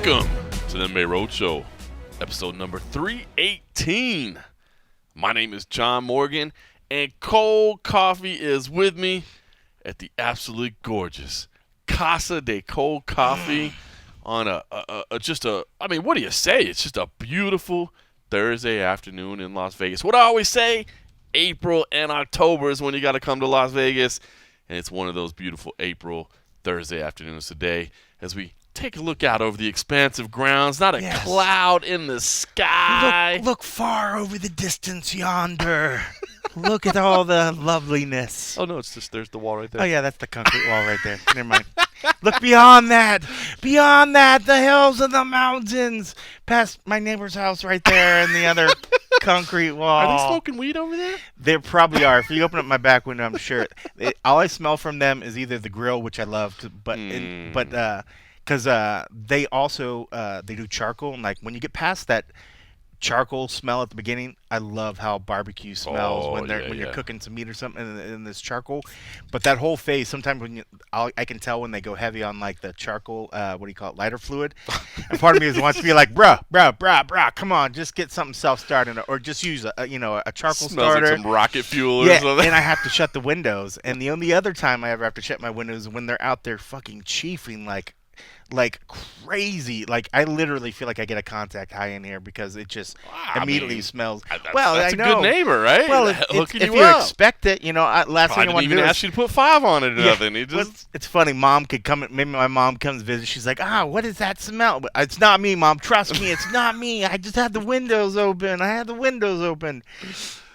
Welcome to the MMA Roadshow, episode number 318. My name is John Morgan, and cold coffee is with me at the absolutely gorgeous Casa de Cold Coffee on what do you say? It's just a beautiful Thursday afternoon in Las Vegas. What I always say, April and October is when you got to come to Las Vegas, and it's one of those beautiful April Thursday afternoons today as we take a look out over the expansive grounds. Not a cloud in the sky. Look far over the distance yonder. Look at all the loveliness. Oh, no, it's just there's the wall right there. Oh, yeah, that's the concrete wall right there. Never mind. Look beyond that. Beyond that, the hills and the mountains. Past my neighbor's house right there and the other concrete wall. Are they smoking weed over there? They probably are. If you open up my back window, I'm sure. All I smell from them is either the grill, which I love, because they also they do charcoal, and like when you get past that charcoal smell at the beginning, I love how barbecue smells when you're cooking some meat or something in this charcoal. But that whole phase, sometimes I can tell when they go heavy on like the charcoal, lighter fluid. And part of me wants to be like, bruh, come on, just get something self-starting, or just use a charcoal starter. Like some rocket fuel or something. And I have to shut the windows. And the only other time I ever have to shut my windows is when they're out there fucking chiefing like crazy. Like I literally feel like I get a contact high in here because it just immediately smells. That's a good neighbor, right? Well, if you expect it, last thing I want to do is ask you to put 5 on it or nothing. It's funny. Mom could come. Maybe my mom comes visit. She's like, what is that smell? But it's not me, Mom. Trust me, it's not me. I just had the windows open.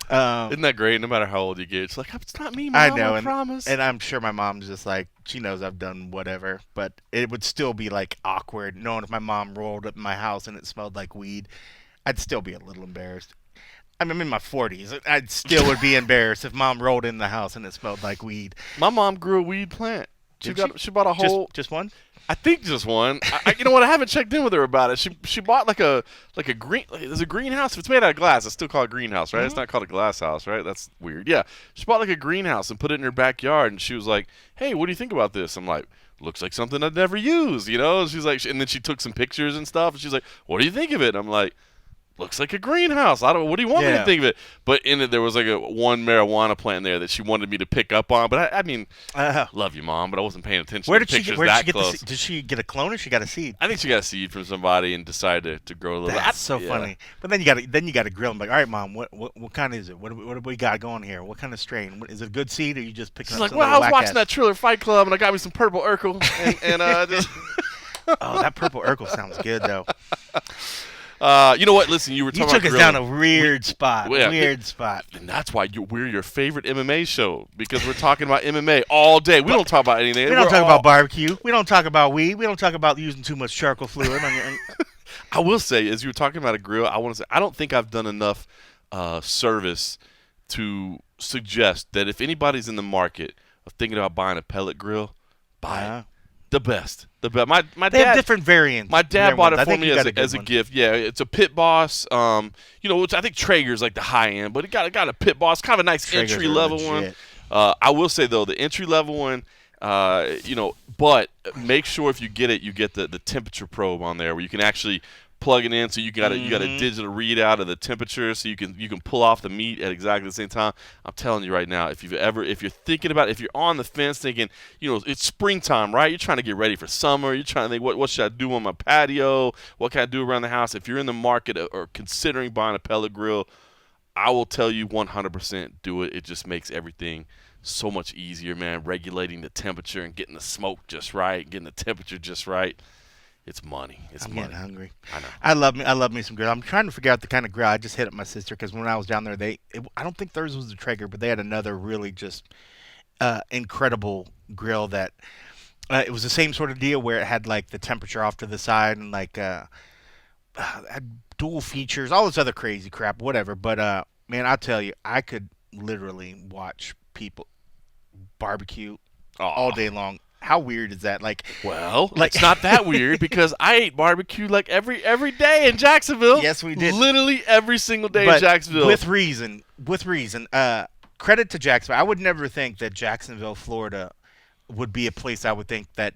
Isn't that great? No matter how old you get, it's like, it's not me, Mom. I know, I promise. And I'm sure my mom's just like, she knows I've done whatever, but it would still be like awkward knowing if my mom rolled up in my house and it smelled like weed. I'd still be a little embarrassed. I'm in my 40s. I still would be embarrassed if Mom rolled in the house and it smelled like weed. My mom grew a weed plant. She bought a whole just one. I think just one. You know what? I haven't checked in with her about it. She bought like a green. There's a greenhouse. If it's made out of glass, it's still called a greenhouse, right? Mm-hmm. It's not called a glass house, right? That's weird. Yeah, she bought like a greenhouse and put it in her backyard, and she was like, "Hey, what do you think about this?" I'm like, "Looks like something I'd never use," She's like, and then she took some pictures and stuff, and she's like, "What do you think of it?" And I'm like, looks like a greenhouse. What do you want me to think of it? But in it, there was like one marijuana plant there that she wanted me to pick up on. But I mean, love you, Mom, but I wasn't paying attention to pictures that close. Did she get a clone or she got a seed? I think she got a seed from somebody and decided to grow a little. That's so funny. But then you got to grill them. Like, all right, Mom, what kind is it? What do we got going here? What kind of strain? Is it a good seed, or you just picking up? She's like, well, I was watching that Triller Fight Club, and I got me some purple Urkel, and just. Oh, that purple Urkel sounds good though. You know what? Listen, you were talking about took us down a weird spot. And that's why we're your favorite MMA show, because we're talking about MMA all day. We don't talk about anything. We don't talk about barbecue. We don't talk about weed. We don't talk about using too much charcoal fluid. I will say, as you were talking about a grill, I want to say I don't think I've done enough service to suggest that if anybody's in the market of thinking about buying a pellet grill, buy it. The best. My they dad have different variants. My dad bought it for me as a gift. Yeah, it's a Pit Boss. Which I think Traeger's like the high end, but it got a Pit Boss, kind of a nice entry level one. I will say though, the entry level one, but make sure if you get it, you get the temperature probe on there where you can actually plug it in, so you got a digital readout of the temperature, so you can pull off the meat at exactly the same time. I'm telling you right now, if you're thinking about it, if you're on the fence thinking, it's springtime, right? You're trying to get ready for summer. You're trying to think, what should I do on my patio? What can I do around the house? If you're in the market or considering buying a pellet grill, I will tell you 100% do it. It just makes everything so much easier, man. Regulating the temperature and getting the smoke just right, getting the temperature just right. It's money. I'm getting hungry. I know. I love me some grill. I'm trying to figure out the kind of grill. I just hit up my sister because when I was down there, I don't think theirs was the Traeger, but they had another really just incredible grill that it was the same sort of deal where it had like the temperature off to the side and like had dual features, all this other crazy crap, whatever. But man, I'll tell you, I could literally watch people barbecue all day long. How weird is that? It's not that weird because I ate barbecue like every day in Jacksonville. Yes, we did. Literally every single day in Jacksonville. With reason. Credit to Jacksonville. I would never think that Jacksonville, Florida would be a place I would think that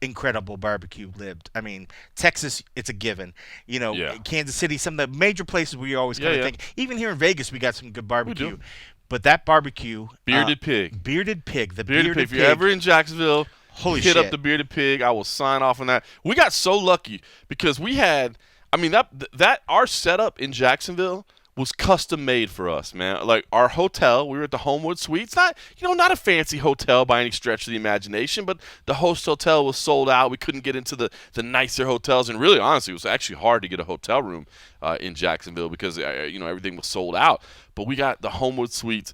incredible barbecue lived. I mean, Texas, it's a given. Yeah. Kansas City, some of the major places where you always kind of think. Even here in Vegas, we got some good barbecue. We do. But that barbecue, Bearded Pig. Bearded Pig, the Bearded Pig. If you're ever in Jacksonville, holy hit shit. up the Bearded Pig. I will sign off on that. We got so lucky because we had. I mean that our setup in Jacksonville was custom made for us, man. Like our hotel, we were at the Homewood Suites. Not a fancy hotel by any stretch of the imagination, but the host hotel was sold out. We couldn't get into the nicer hotels, and really, honestly, it was actually hard to get a hotel room in Jacksonville because everything was sold out. But we got the Homewood Suites.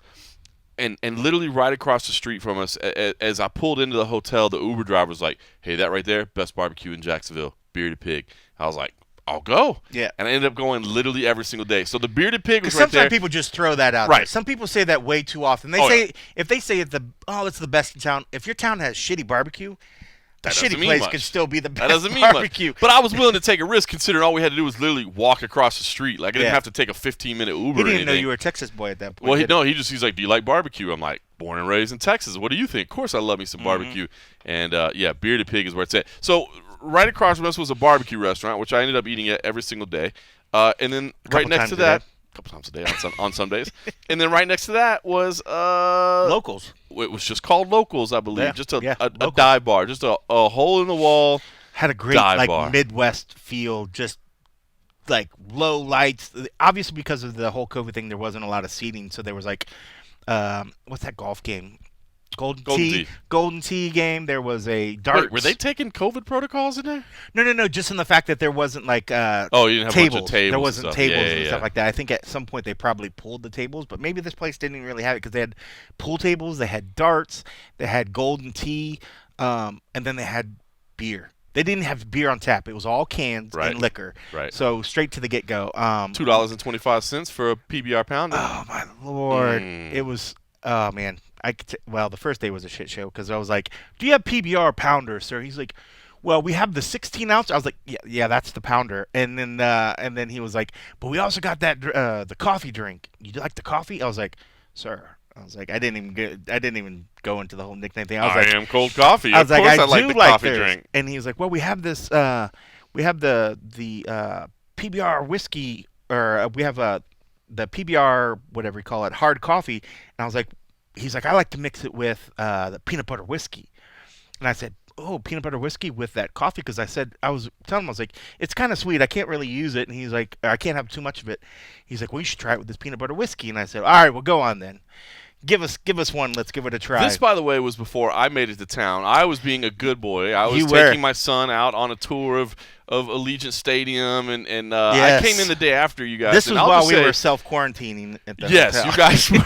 And literally right across the street from us, as I pulled into the hotel, the Uber driver was like, "Hey, that right there, best barbecue in Jacksonville, Bearded Pig." I was like, I'll go. Yeah. And I ended up going literally every single day. So the Bearded Pig was right sometimes there. People just throw that out right. there. Some people say that way too often. If they say it's the best in town, if your town has shitty barbecue, a shitty place could still be the best barbecue. Much. But I was willing to take a risk considering all we had to do was literally walk across the street. Like I didn't have to take a 15-minute Uber. He didn't know you were a Texas boy at that point. Well, he's like, "Do you like barbecue?" I'm like, "Born and raised in Texas. What do you think?" Of course I love me some barbecue. And Bearded Pig is where it's at. So right across from us was a barbecue restaurant, which I ended up eating at every single day. And then right next to that, a couple times a day on some days. And then right next to that was Locals. It was just called Locals, I believe. Yeah, just a dive bar, just a hole in the wall. Had a great bar. Midwest feel, just like low lights. Obviously, because of the whole COVID thing, there wasn't a lot of seating, so there was like, what's that golf game? Golden Tee game. There was a darts. Wait, were they taking COVID protocols in there? No. Just in the fact that there wasn't like you didn't have tables. A bunch of tables. There wasn't tables and yeah. stuff like that. I think at some point they probably pulled the tables, but maybe this place didn't even really have it because they had pool tables, they had darts, they had Golden Tee, and then they had beer. They didn't have beer on tap. It was all cans and liquor. Right. So straight to the get-go. $2.25 for a PBR pounder. Oh my Lord! It was. Oh man. The first day was a shit show because I was like, "Do you have PBR pounder, sir?" He's like, "Well, we have the 16 ounce." I was like, "Yeah, that's the pounder." And then he was like, "But we also got that the coffee drink. You like the coffee?" I was like, "Sir." I was like, I didn't even go into the whole nickname thing. I am cold coffee. I was like, I like do the like coffee theirs. drink. And he was like, "Well, we have this. We have the PBR whiskey, or we have the PBR whatever you call it, hard coffee." And I was like. He's like, "I like to mix it with the peanut butter whiskey." And I said, "Oh, peanut butter whiskey with that coffee?" Because I was telling him, I was like, "It's kind of sweet. I can't really use it." And he's like, "I can't have too much of it." He's like, "Well, you should try it with this peanut butter whiskey." And I said, "All right, well, go on then. Give us one. Let's give it a try." This, by the way, was before I made it to town. I was being a good boy. I was taking my son out on a tour of Allegiant Stadium, and I came in the day after you guys. This was while we were self-quarantining at the hotel. You guys were.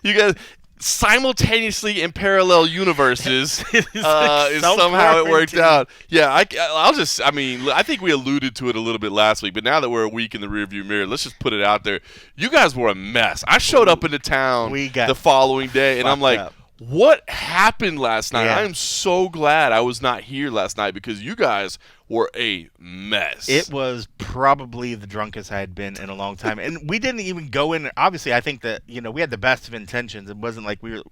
You guys simultaneously in parallel universes is somehow it worked out. Yeah, I think we alluded to it a little bit last week, but now that we're a week in the rearview mirror, let's just put it out there. You guys were a mess. I showed up into town the following day, and I'm like, what happened last night? I am so glad I was not here last night because you guys were a mess. It was probably the drunkest I had been in a long time. And we didn't even go in. Obviously, I think that, we had the best of intentions. It wasn't like we were,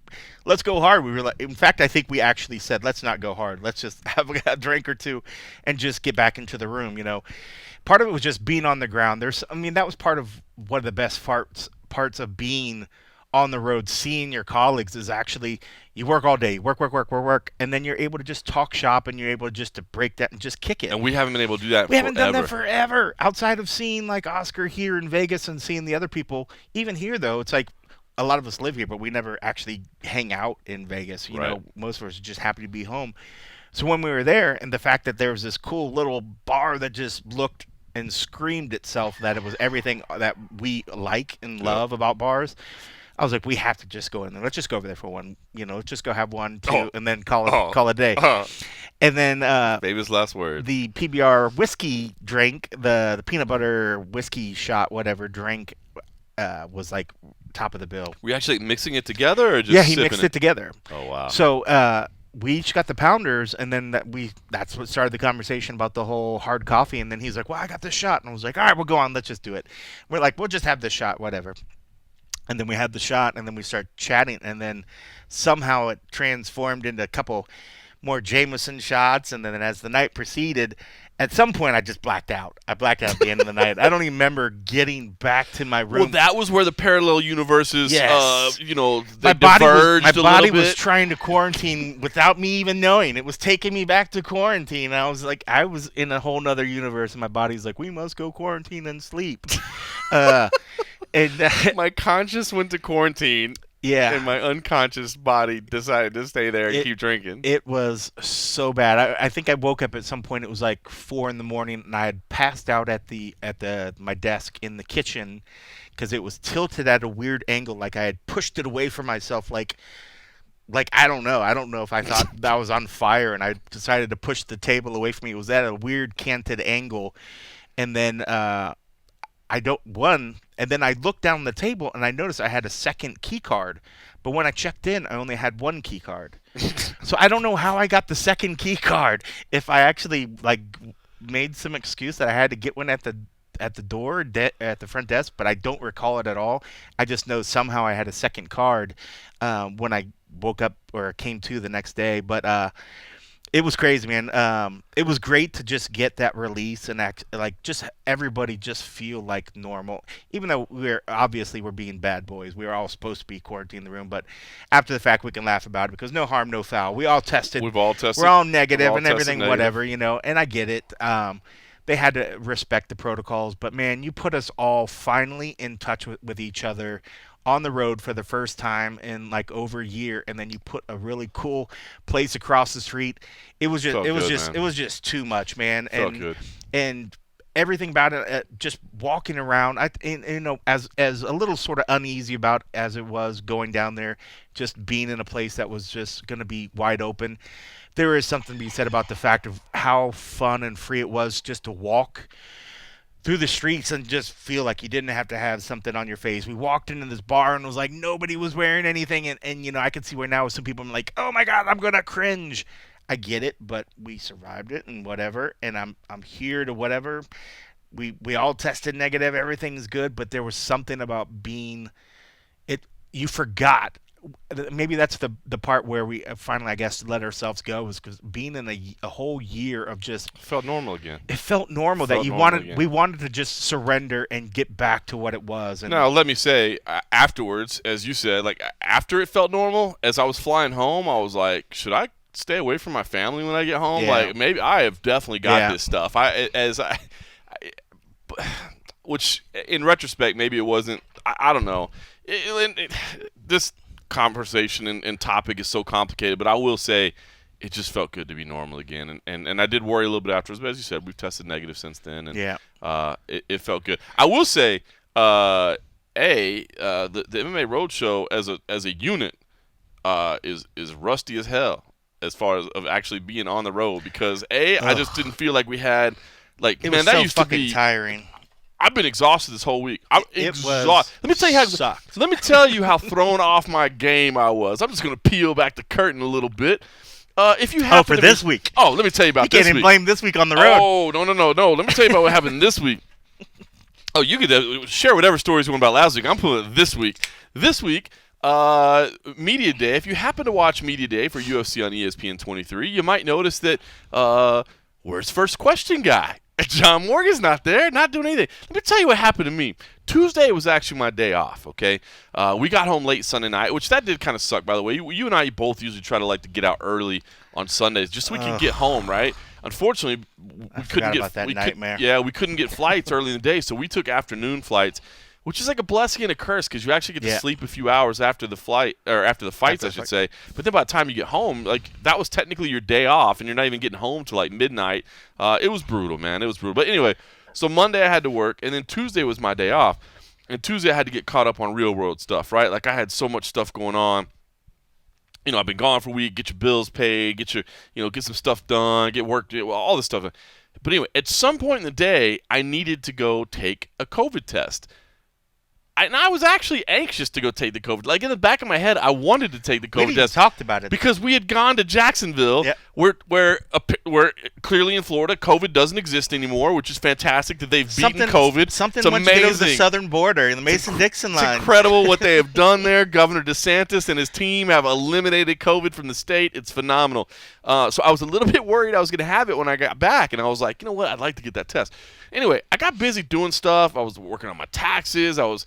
let's go hard. We were like, in fact, I think we actually said, let's not go hard. Let's just have a drink or two and just get back into the room, Part of it was just being on the ground. That was part of one of the best parts of being on the road, seeing your colleagues is actually you work all day, work, and then you're able to just talk shop and you're able just to break that and just kick it. And we haven't been able to do that. We haven't done that forever. Outside of seeing like Oscar here in Vegas and seeing the other people, even here though, it's like a lot of us live here, but we never actually hang out in Vegas. You know, most of us are just happy to be home. So when we were there, and the fact that there was this cool little bar that just looked and screamed itself that it was everything that we like and love about bars. I was like, we have to just go in there. Let's just go over there for one. Let's just go have one, two, and then call it a day. And then famous last word. The PBR whiskey drink, the peanut butter whiskey shot, whatever drink, was like top of the bill. Were you actually mixing it together, or just he mixed it together. Oh wow! So we each got the pounders, and then that's what started the conversation about the whole hard coffee. And then he's like, "Well, I got this shot," and I was like, "All right, we'll go on. Let's just do it." We're like, "We'll just have this shot, whatever." And then we had the shot, and then we start chatting, and then somehow it transformed into a couple more Jameson shots, and then as the night proceeded, at some point I just blacked out. I blacked out at the end of the night. I don't even remember getting back to my room. Well, that was where the parallel universes, Yes. they my diverged a body little was bit. trying to quarantine without me even knowing. It was taking me back to quarantine. I was like, I was in a whole nother universe, and my body's like, we must go quarantine and sleep. My conscious went to quarantine. Yeah. And my unconscious body decided to stay there and keep drinking. It was so bad. I think I woke up at some point. It was like 4 a.m, and I had passed out at my desk in the kitchen because it was tilted at a weird angle, like I had pushed it away from myself, like I don't know. I don't know if I thought that was on fire, and I decided to push the table away from me. It was at a weird canted angle, and then and then I looked down the table and I noticed I had a second key card. But when I checked in, I only had one key card. So I don't know how I got the second key card. If I actually made some excuse that I had to get one at the door at the front desk, but I don't recall it at all. I just know somehow I had a second card when I woke up or came to the next day. But it was crazy, man. It was great to just get that release and just everybody just feel like normal. Even though we're being bad boys, we were all supposed to be quarantined in the room. But after the fact, we can laugh about it because no harm, no foul. We all tested. We've all tested. We're all negative and everything, negative. whatever, And I get it. They had to respect the protocols, but man, you put us all finally in touch with each other on the road for the first time in over a year, and then you put a really cool place across the street. It was just too much, man. Felt good. And everything about it, just walking around, as a little sort of uneasy about as it was going down there, just being in a place that was just going to be wide open. There is something to be said about the fact of how fun and free it was just to walk through the streets and just feel like you didn't have to have something on your face. We walked into this bar and it was like nobody was wearing anything, and I could see where now some people are like, oh my God, I'm gonna cringe. I get it, but we survived it and whatever, and I'm here to whatever. We all tested negative, everything's good, but there was something about being it. You forgot. Maybe that's the part where we finally, I guess, let ourselves go, was because being in a whole year of just felt normal again. It felt normal we wanted to just surrender and get back to what it was. And now, let me say, afterwards, as you said, after it felt normal, as I was flying home, I was like, should I stay away from my family when I get home? Yeah. Maybe I have definitely got this stuff. Which in retrospect, maybe it wasn't. I don't know. This conversation and topic is so complicated, but I will say it just felt good to be normal again, and I did worry a little bit afterwards, but as you said, we've tested negative since then, and it felt good. I will say the MMA Roadshow as a unit is rusty as hell as far as of actually being on the road, because I just didn't feel like we had it was that so used fucking to be tiring. I've been exhausted this whole week. It was Let me tell you how thrown off my game I was. I'm just going to peel back the curtain a little bit. If you happen for this week. Oh, let me tell you about this week. You can't even blame this week on the road. Oh, no. Let me tell you about what happened this week. Oh, you could share whatever stories you want about last week. I'm pulling it this week. This week, Media Day. If you happen to watch Media Day for UFC on ESPN 23, you might notice that where's First Question guy? John Morgan's not there, not doing anything. Let me tell you what happened to me. Tuesday was actually my day off, okay? We got home late Sunday night, which that did kind of suck, by the way. You and I both usually try to get out early on Sundays just so we can get home, right? Unfortunately, we couldn't get nightmare. We couldn't get flights early in the day, so we took afternoon flights, which is like a blessing and a curse because you actually get to sleep a few hours after the flight, or after the fights, I should say. But then by the time you get home, that was technically your day off, and you're not even getting home till midnight. It was brutal, man. It was brutal. But anyway, so Monday I had to work, and then Tuesday was my day off. And Tuesday I had to get caught up on real world stuff, right? I had so much stuff going on. I've been gone for a week. Get your bills paid. Get some stuff done. Get work. All this stuff. But anyway, at some point in the day, I needed to go take a COVID test. And I was actually anxious to go take the COVID. In the back of my head, I wanted to take the COVID test. We talked about it because we had gone to Jacksonville, where clearly in Florida, COVID doesn't exist anymore, which is fantastic that they've beaten COVID. Something it's went amazing. to go to the southern border, the Mason-Dixon line. It's incredible what they have done there. Governor DeSantis and his team have eliminated COVID from the state. It's phenomenal. So I was a little bit worried I was going to have it when I got back, and I was like, you know what, I'd like to get that test. Anyway, I got busy doing stuff. I was working on my taxes. I was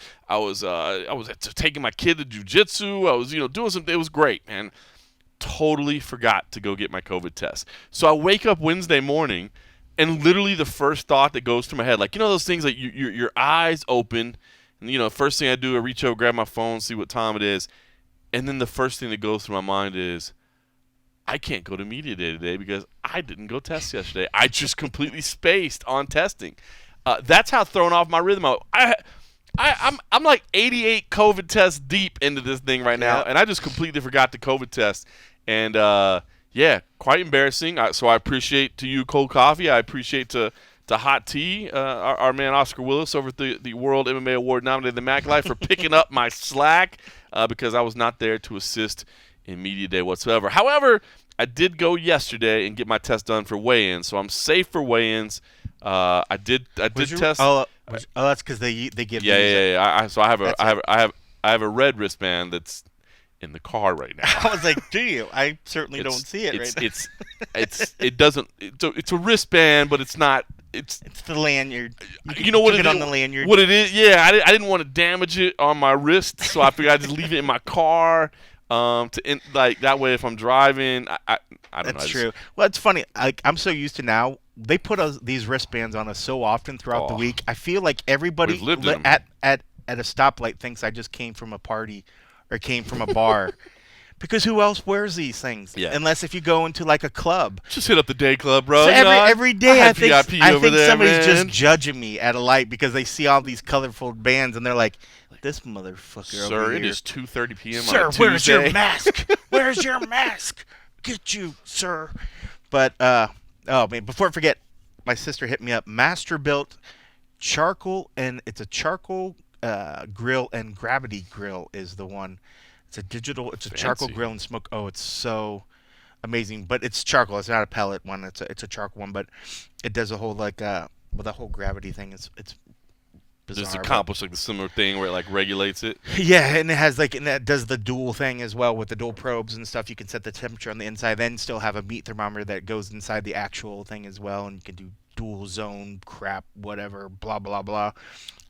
taking my kid to jiu-jitsu. I was doing something. It was great, man. Totally forgot to go get my COVID test. So I wake up Wednesday morning, and literally the first thought that goes through my head, like, those things like your eyes open, and first thing I do, I reach over, grab my phone, see what time it is, and then the first thing that goes through my mind is, I can't go to media day today because I didn't go test yesterday. I just completely spaced on testing. That's how thrown off my rhythm. I'm like 88 COVID tests deep into this thing right now, and I just completely forgot the COVID test. And quite embarrassing. So I appreciate to you Cold Coffee. I appreciate to Hot Tea, our man Oscar Willis over at the World MMA Award nominated the Mac Life for picking up my slack because I was not there to assist in media day whatsoever. However, I did go yesterday and get my test done for weigh-ins, so I'm safe for weigh-ins. I did test. That's because they give. Yeah. So I have a red wristband that's in the car right now. I was like, do you? I certainly don't see it right now. It's a wristband, but it's not. It's the lanyard. You know what it is? On the lanyard. What it is? Yeah, I didn't want to damage it on my wrist, so I figured I'd just leave it in my car. That way, if I'm driving, I don't know. That's true. Well, it's funny. I'm so used to now. They put these wristbands on us so often throughout the week. I feel like everybody at a stoplight thinks I just came from a party or came from a bar. Because who else wears these things? Yeah. Unless if you go into like a club. Just hit up the day club, bro. So every day I think somebody's man. just judging me at a light because they see all these colorful bands and they're like, this motherfucker Sir, over here. it is 2:30 p.m. Sir, on a Tuesday. where's your mask? Where's your mask? Get you, sir. But, oh, man, before I forget, my sister hit me up. Master built charcoal, and it's a charcoal grill, and Gravity Grill is the one. It's a charcoal grill and smoke. Oh, it's so amazing. But it's charcoal. It's not a pellet one. It's a charcoal one, but it does a whole, the whole gravity thing. It's bizarre. Does it accomplish like the similar thing where it like regulates it? Yeah, and it has and that does the dual thing as well with the dual probes and stuff. You can set the temperature on the inside, then still have a meat thermometer that goes inside the actual thing as well, and you can do dual zone crap, whatever, blah blah blah.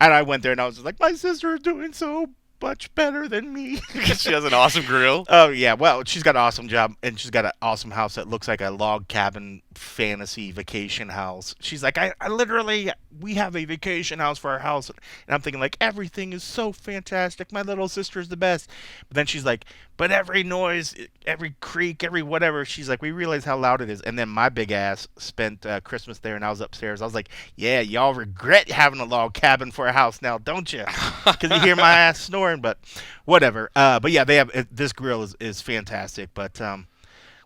And I went there and I was just like, my sister is doing so much better than me. She has an awesome grill. Oh yeah, well she's got an awesome job and she's got an awesome house that looks like a log cabin fantasy vacation house. She's like, I literally, we have a vacation house for our house, and I'm thinking like everything is so fantastic. My little sister is the best. But then she's like, but every noise, every creak, every whatever, she's like, we realize how loud it is. And then my big ass spent Christmas there, and I was upstairs. I was like, yeah, y'all regret having a log cabin for a house now, don't you? Because you hear my ass snoring, but whatever. But yeah, they have this grill is fantastic. But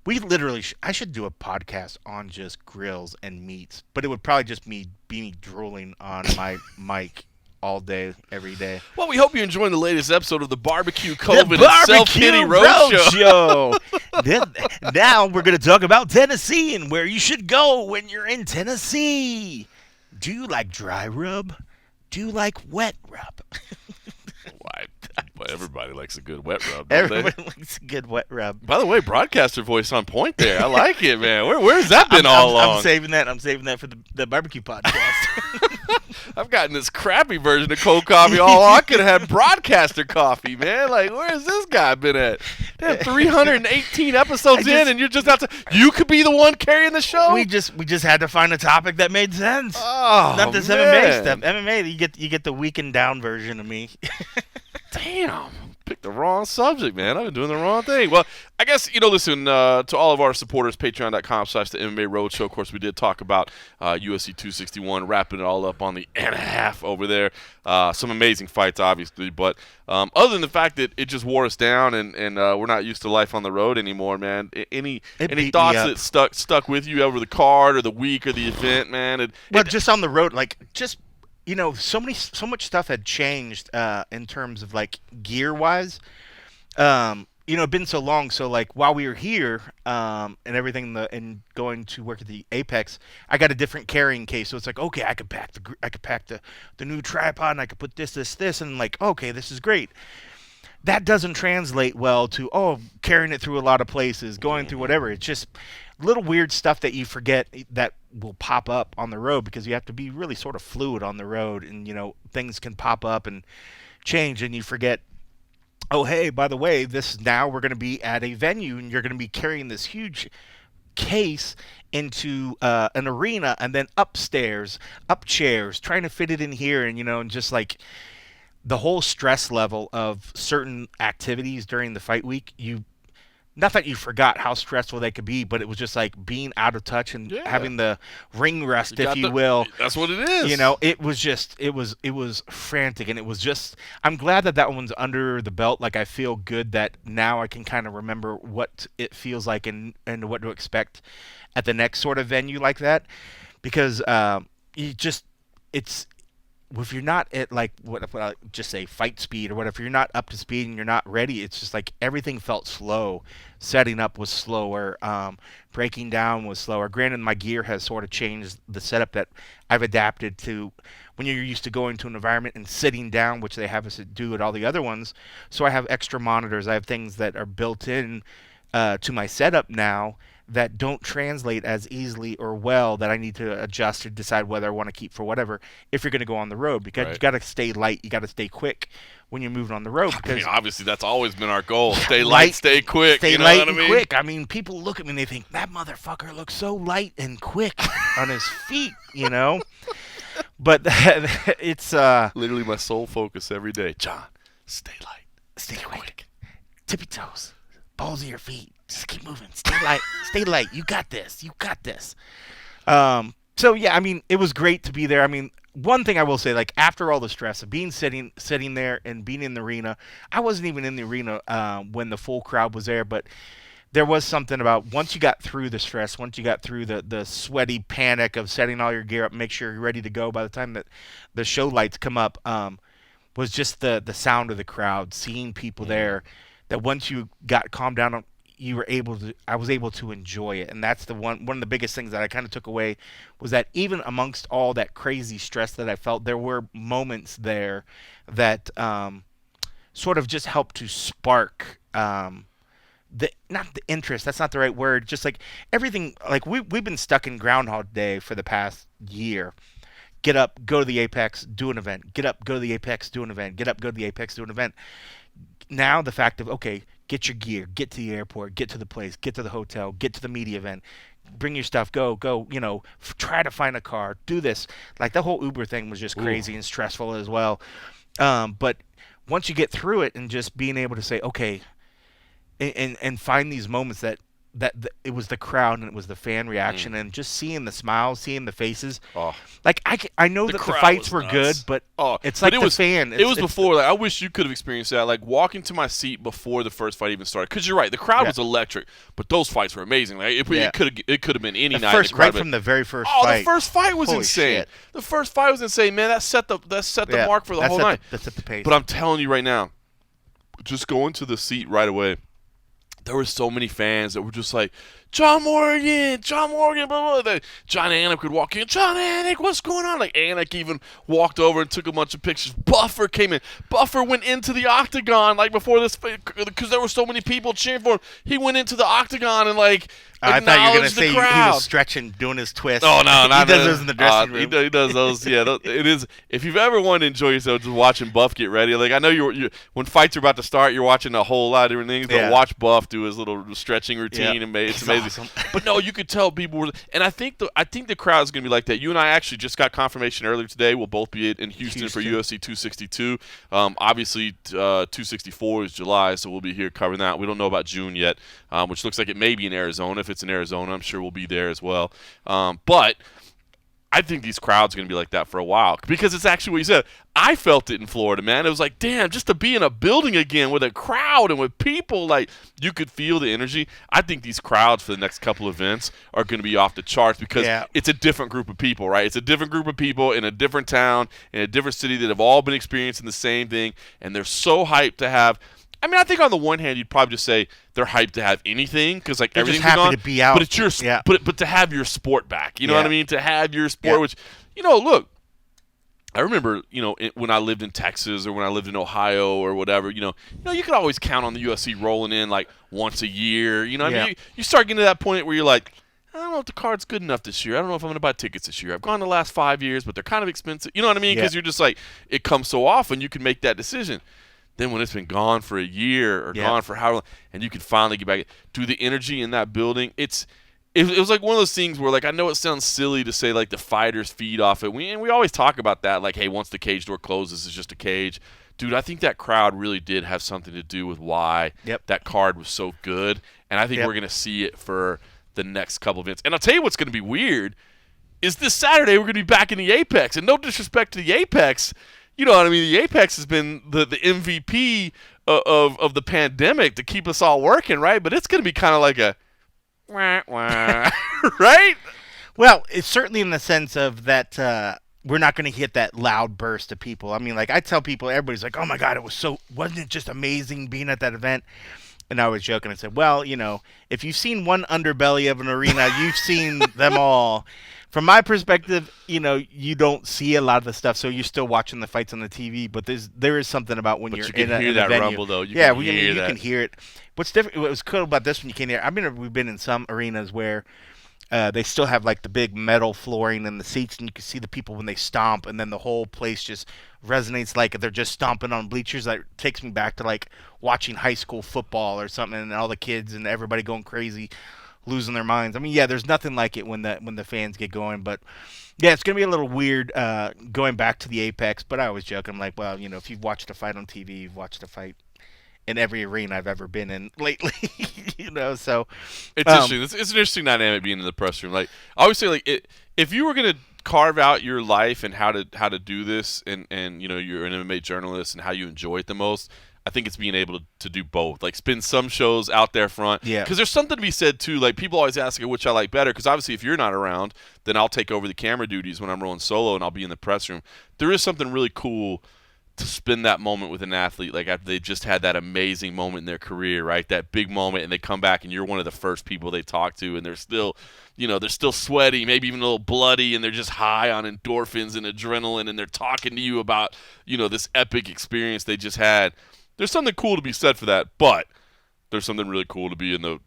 we literally, I should do a podcast on just grills and meats, but it would probably just be me drooling on my mic all day, every day. Well, we hope you're enjoying the latest episode of the Barbecue COVID and Self-Pity Roadshow. Now we're going to talk about Tennessee and where you should go when you're in Tennessee. Do you like dry rub? Do you like wet rub? Why? Well, everybody likes a good wet rub. Everybody likes a good wet rub. By the way, broadcaster voice on point there. I like it, man. Where's that been all along? I'm saving that for the barbecue podcast. I've gotten this crappy version of cold coffee all I could have had broadcaster coffee, man. Like, where's this guy been at? Damn, 318 episodes in, and you're just out to. You could be the one carrying the show. We just had to find a topic that made sense. Oh, not this man. MMA stuff. MMA, you get the weakened down version of me. Damn. Picked the wrong subject, man. I've been doing the wrong thing. Well, I guess, listen, to all of our supporters, patreon.com/the MMA Roadshow. Of course, we did talk about UFC 261, wrapping it all up on the and a half over there. Some amazing fights, obviously. But other than the fact that it just wore us down and we're not used to life on the road anymore, man, any thoughts that stuck with you over the card or the week or the event, man? Just on the road, so much stuff had changed in terms of like gear wise. It'd been so long. So like while we were here and everything, and going to work at the Apex, I got a different carrying case. So it's like, okay, I could pack the new tripod, and I could put this, and like, okay, this is great. that doesn't translate well to carrying it through a lot of places, going through whatever. It's just little weird stuff that you forget that will pop up on the road, because you have to be really sort of fluid on the road, and things can pop up and change, and you forget, oh hey, by the way, now we're going to be at a venue, and you're going to be carrying this huge case into an arena, and then upstairs, up chairs, trying to fit it in here, and just like the whole stress level of certain activities during the fight week. Not that you forgot how stressful they could be, but it was just like being out of touch and having the ring rust, if you will. That's what it is. It was just, it was frantic, and it was just, I'm glad that one's under the belt. Like, I feel good that now I can kind of remember what it feels like and what to expect at the next sort of venue like that, because if you're not at, like, what I just say, fight speed or whatever, if you're not up to speed and you're not ready, it's just like everything felt slow. Setting up was slower. Breaking down was slower. Granted, my gear has sort of changed the setup that I've adapted to when you're used to going to an environment and sitting down, which they have us do at all the other ones. So I have extra monitors. I have things that are built in to my setup now that don't translate as easily or well, that I need to adjust or decide whether I want to keep for whatever, if you're going to go on the road, because you got to stay light, you got to stay quick when you're moving on the road. Because obviously that's always been our goal. Stay light, stay quick. Stay light and quick. I mean, people look at me and they think, that motherfucker looks so light and quick on his feet, But it's literally my sole focus every day. John, stay light. Stay quick. Tippy toes. Balls of your feet. Just keep moving. Stay light. Stay light. You got this. You got this. So yeah, I mean, it was great to be there. I mean, one thing I will say, like, after all the stress of being sitting there and being in the arena, I wasn't even in the arena when the full crowd was there, but there was something about once you got through the stress, once you got through the sweaty panic of setting all your gear up, make sure you're ready to go by the time that the show lights come up, was just the sound of the crowd, seeing people there, that once you got calmed down, I was able to enjoy it. And that's one of the biggest things that I kind of took away, was that even amongst all that crazy stress that I felt, there were moments there that sort of just helped to spark not the interest, that's not the right word, just like everything. Like, we've been stuck in Groundhog Day for the past year. Get up, go to the Apex, do an event. Get up, go to the Apex, do an event. Get up, go to the Apex, do an event. Now the fact of, okay, get your gear, get to the airport, get to the place, get to the hotel, get to the media event, bring your stuff, go, try to find a car, do this. Like, the whole Uber thing was just crazy and stressful as well. But once you get through it, and just being able to say, okay, and find these moments that it was the crowd and it was the fan reaction, and just seeing the smiles, seeing the faces. Like, I know that the fights were good, but it's like the fan. It was before. Like, I wish you could have experienced that. Like, walking to my seat before the first fight even started. Because you're right, the crowd was electric, but those fights were amazing. Like, it could have been any night. Right from the very first fight. The first fight was insane. Shit. The first fight was insane, man. That set the mark for the whole night. That set the pace. But I'm telling you right now, just going to the seat right away, there were so many fans that were just like, John Morgan, blah, blah, blah. John Anik would walk in. John Anik, what's going on? Like, Anik even walked over and took a bunch of pictures. Buffer came in. Buffer went into the octagon, like, before this, because there were so many people cheering for him. He went into the octagon and, like, I thought you were going to say crowd. He was stretching, doing his twist. Oh, no, not he does those in the dressing room. He does those. Yeah, it is. If you've ever wanted to enjoy yourself just watching Buff get ready, like, I know you when fights are about to start, you're watching a whole lot of different things, but watch Buff do his little stretching routine, and it's amazing. Awesome. But no, you could tell people were, and I think the crowd is going to be like that. You and I actually just got confirmation earlier today. We'll both be in Houston for UFC 262. Obviously, 264 is July, so we'll be here covering that. We don't know about June yet, which looks like it may be in Arizona. If it's in Arizona, I'm sure we'll be there as well. But I think these crowds are going to be like that for a while, because it's actually what you said. I felt it in Florida, man. It was like, damn, just to be in a building again with a crowd and with people, like, you could feel the energy. I think these crowds for the next couple of events are going to be off the charts, because it's a different group of people, right? It's a different group of people in a different town, in a different city, that have all been experiencing the same thing, and they're so hyped to have. I mean, I think on the one hand, you'd probably just say they're hyped to have anything, because, like, everything's just happy on, to be out. But it's your, but to have your sport back, you know what I mean? To have your sport, which, look, I remember, when I lived in Texas or when I lived in Ohio or whatever, you could always count on the UFC rolling in like once a year. I mean, you start getting to that point where you're like, I don't know if the card's good enough this year. I don't know if I'm going to buy tickets this year. I've gone the last 5 years, but they're kind of expensive. You know what I mean? Because you're just like, it comes so often, you can make that decision. Then when it's been gone for a year or gone for how long, and you can finally get back to the energy in that building, it was like one of those things where, like, I know it sounds silly to say, like, the fighters feed off it. And we always talk about that, like, hey, once the cage door closes, it's just a cage. Dude, I think that crowd really did have something to do with why that card was so good. And I think we're going to see it for the next couple of events. And I'll tell you what's going to be weird is this Saturday we're going to be back in the Apex. And no disrespect to the Apex, you know what I mean? The Apex has been the MVP of the pandemic to keep us all working, right? But it's going to be kind of like a wah, wah, right? Well, it's certainly in the sense of that we're not going to hit that loud burst of people. I mean, like, I tell people, everybody's like, oh my God, wasn't it just amazing being at that event? And I was joking. I said, well, if you've seen one underbelly of an arena, you've seen them all. From my perspective, you don't see a lot of the stuff, so you're still watching the fights on the TV. But there is something about when you're in a venue. You can hear that rumble, though. You can hear it. What's different? What was cool about this when you came here? We've been in some arenas where they still have like the big metal flooring and the seats, and you can see the people when they stomp, and then the whole place just resonates like they're just stomping on bleachers. That takes me back to like watching high school football or something, and all the kids and everybody going crazy, losing their minds. I mean, there's nothing like it when the fans get going. But yeah, it's gonna be a little weird going back to the Apex. But I always joke, I'm like, well, if you've watched a fight on TV, you've watched a fight in every arena I've ever been in lately. So it's interesting. It's an interesting dynamic being in the press room. Like, I always say, like, if you were gonna carve out your life and how to do this, and you're an MMA journalist and how you enjoy it the most, I think it's being able to do both. Like, spin some shows out there front. Yeah. Because there's something to be said, too. Like, people always ask which I like better. Because, obviously, if you're not around, then I'll take over the camera duties when I'm rolling solo, and I'll be in the press room. There is something really cool to spend that moment with an athlete, like after they just had that amazing moment in their career, right? That big moment, and they come back, and you're one of the first people they talk to, and they're still sweaty, maybe even a little bloody, and they're just high on endorphins and adrenaline, and they're talking to you about, this epic experience they just had. There's something cool to be said for that, but there's something really cool to be in the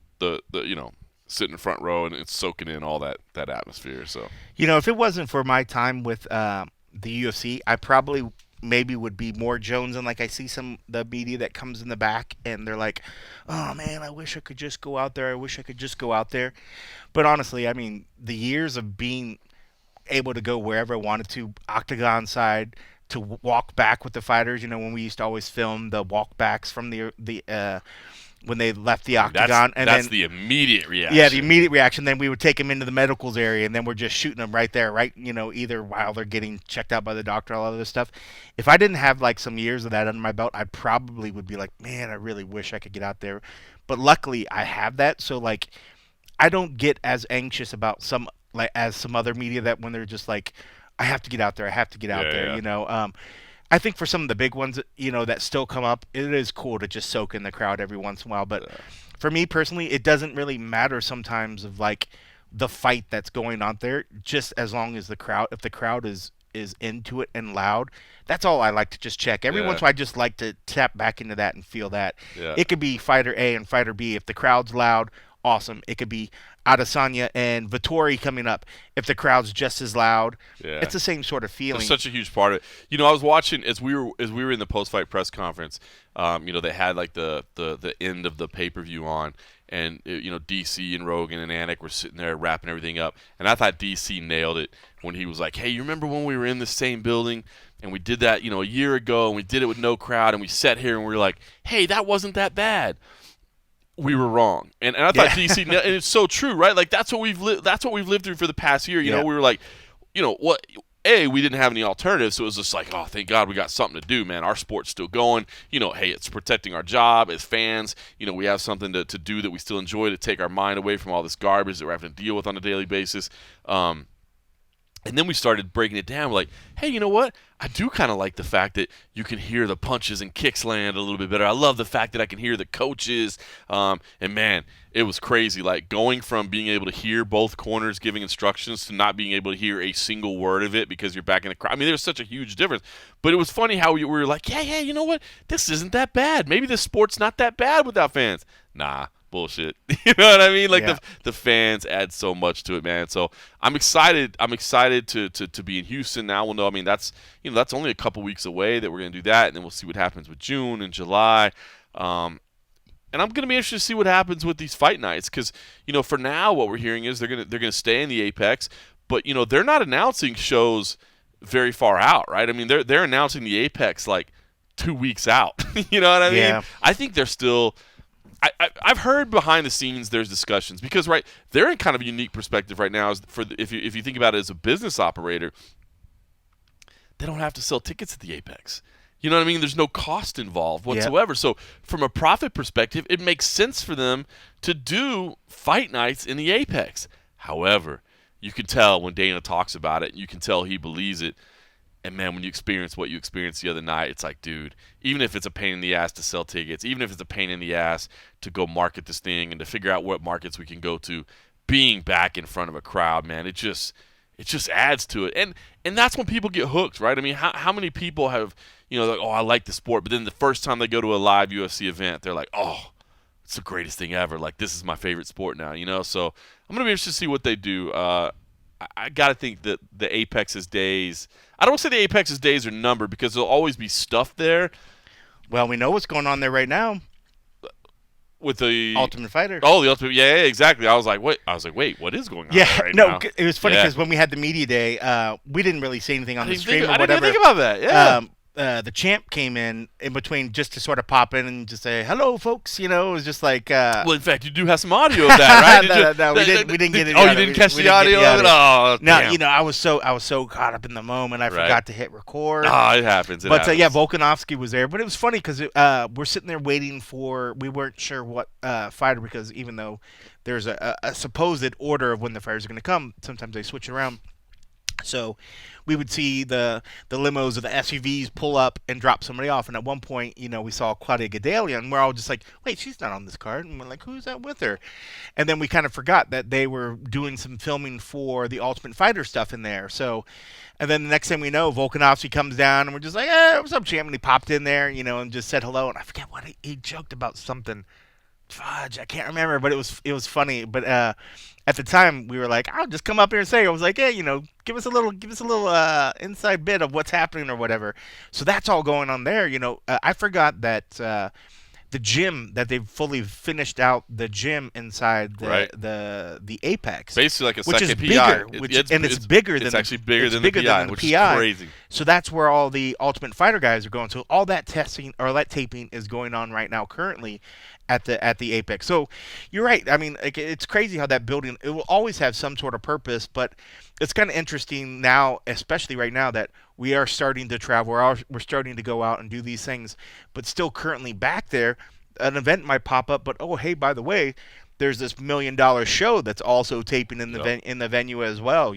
sitting in front row and it's soaking in all that atmosphere. So, if it wasn't for my time with the UFC, I probably maybe would be more jonesing. Like, I see the media that comes in the back and they're like, oh man, I wish I could just go out there. But honestly, I mean, the years of being able to go wherever I wanted to, octagon side, to walk back with the fighters, when we used to always film the walk backs from the when they left the octagon. That's the immediate reaction. Yeah, the immediate reaction. Then we would take them into the medicals area, and then we're just shooting them right there, right? Either while they're getting checked out by the doctor, all of this stuff. If I didn't have like some years of that under my belt, I probably would be like, man, I really wish I could get out there. But luckily, I have that, so like, I don't get as anxious about some other media that when they're just like, I have to get out there. I think for some of the big ones, that still come up, it is cool to just soak in the crowd every once in a while. But for me personally, it doesn't really matter sometimes of like the fight that's going on there, just as long as if the crowd is into it and loud, that's all I like to just check. Every once in a while, I just like to tap back into that and feel that. Yeah. It could be fighter A and fighter B. If the crowd's loud, awesome. It could be Adesanya and Vettori coming up. If the crowd's just as loud, it's the same sort of feeling. It's such a huge part of it. I was watching as we were in the post-fight press conference. They had like the end of the pay-per-view on, and DC and Rogan and Anik were sitting there wrapping everything up, and I thought DC nailed it when he was like, "Hey, you remember when we were in the same building and we did that, a year ago, and we did it with no crowd, and we sat here and we were like, hey, that wasn't that bad." We were wrong, and I thought DC, and it's so true, right? Like that's what we've lived through for the past year. We were like, what? We didn't have any alternatives, so it was just like, oh, thank God we got something to do, man. Our sport's still going. Hey, it's protecting our job as fans. We have something to do that we still enjoy, to take our mind away from all this garbage that we're having to deal with on a daily basis. And then we started breaking it down. We're like, hey, you know what? I do kind of like the fact that you can hear the punches and kicks land a little bit better. I love the fact that I can hear the coaches. And man, it was crazy. Like going from being able to hear both corners giving instructions to not being able to hear a single word of it because you're back in the crowd. I mean, there's such a huge difference. But it was funny how we were like, yeah, you know what? This isn't that bad. Maybe this sport's not that bad without fans. Nah. Bullshit. You know what I mean? Like the fans add so much to it, man. So I'm excited. I'm excited to be in Houston now. We'll know. I mean, that's only a couple weeks away that we're gonna do that, and then we'll see what happens with June and July. And I'm gonna be interested to see what happens with these fight nights because for now what we're hearing is they're gonna stay in the Apex, but they're not announcing shows very far out, right? I mean they're announcing the Apex like 2 weeks out. You know what I mean? Yeah. I think they're still. I've heard behind the scenes there's discussions because they're in kind of a unique perspective right now. If you think about it as a business operator, they don't have to sell tickets at the Apex. You know what I mean? There's no cost involved whatsoever. Yep. So from a profit perspective, it makes sense for them to do fight nights in the Apex. However, you can tell when Dana talks about it, you can tell he believes it. And, man, when you experience what you experienced the other night, it's like, dude, even if it's a pain in the ass to sell tickets, even if it's a pain in the ass to go market this thing and to figure out what markets we can go to, being back in front of a crowd, man, it just adds to it. And that's when people get hooked, right? I mean, how many people have, like, oh, I like the sport, but then the first time they go to a live UFC event, they're like, oh, it's the greatest thing ever. Like, this is my favorite sport now, So I'm going to be interested to see what they do. I got to think that the Apex's days – I don't say the Apex's days are numbered because there'll always be stuff there. Well, we know what's going on there right now. With the Ultimate Fighter. Oh, the Ultimate. Yeah, exactly. I was like, wait, what is going on right now? It was funny because when we had the media day, we didn't really say anything on the stream or whatever. I didn't even think about that. Yeah. The champ came in between just to sort of pop in and just say, hello, folks. It was just like... well, in fact, you do have some audio of that, right? No, we didn't get it. Oh, you didn't catch the audio of it? Oh, no, I was so caught up in the moment, I forgot to hit record. Oh, it happens. But yeah, Volkanovski was there. But it was funny because we're sitting there waiting for... We weren't sure what fighter because even though there's a supposed order of when the fighters are going to come, sometimes they switch around. So we would see the limos or the SUVs pull up and drop somebody off. And at one point, we saw Claudia Gadelha, and we're all just like, wait, she's not on this card. And we're like, who's that with her? And then we kind of forgot that they were doing some filming for the Ultimate Fighter stuff in there. So, and then the next thing we know, Volkanovski comes down, and we're just like, what's up, champ? And he popped in there, and just said hello. And I forget what he joked about something. Fudge, I can't remember, but it was funny. But at the time, we were like, "I'll just come up here and say." I was like, "Hey, give us a little inside bit of what's happening or whatever." So that's all going on there. I forgot that the gym that they've fully finished out the gym inside the Apex, basically like a which second is PI. bigger, it's bigger than it's actually bigger than the PI, which is crazy. So that's where all the Ultimate Fighter guys are going. So all that testing or that taping is going on right now currently at the Apex. So you're right. I mean, it's crazy how that building, it will always have some sort of purpose, but it's kind of interesting now, especially right now, that we are starting to travel. We're starting to go out and do these things, but still currently back there, an event might pop up, but oh, hey, by the way, there's this $1 million show that's also taping in the venue as well,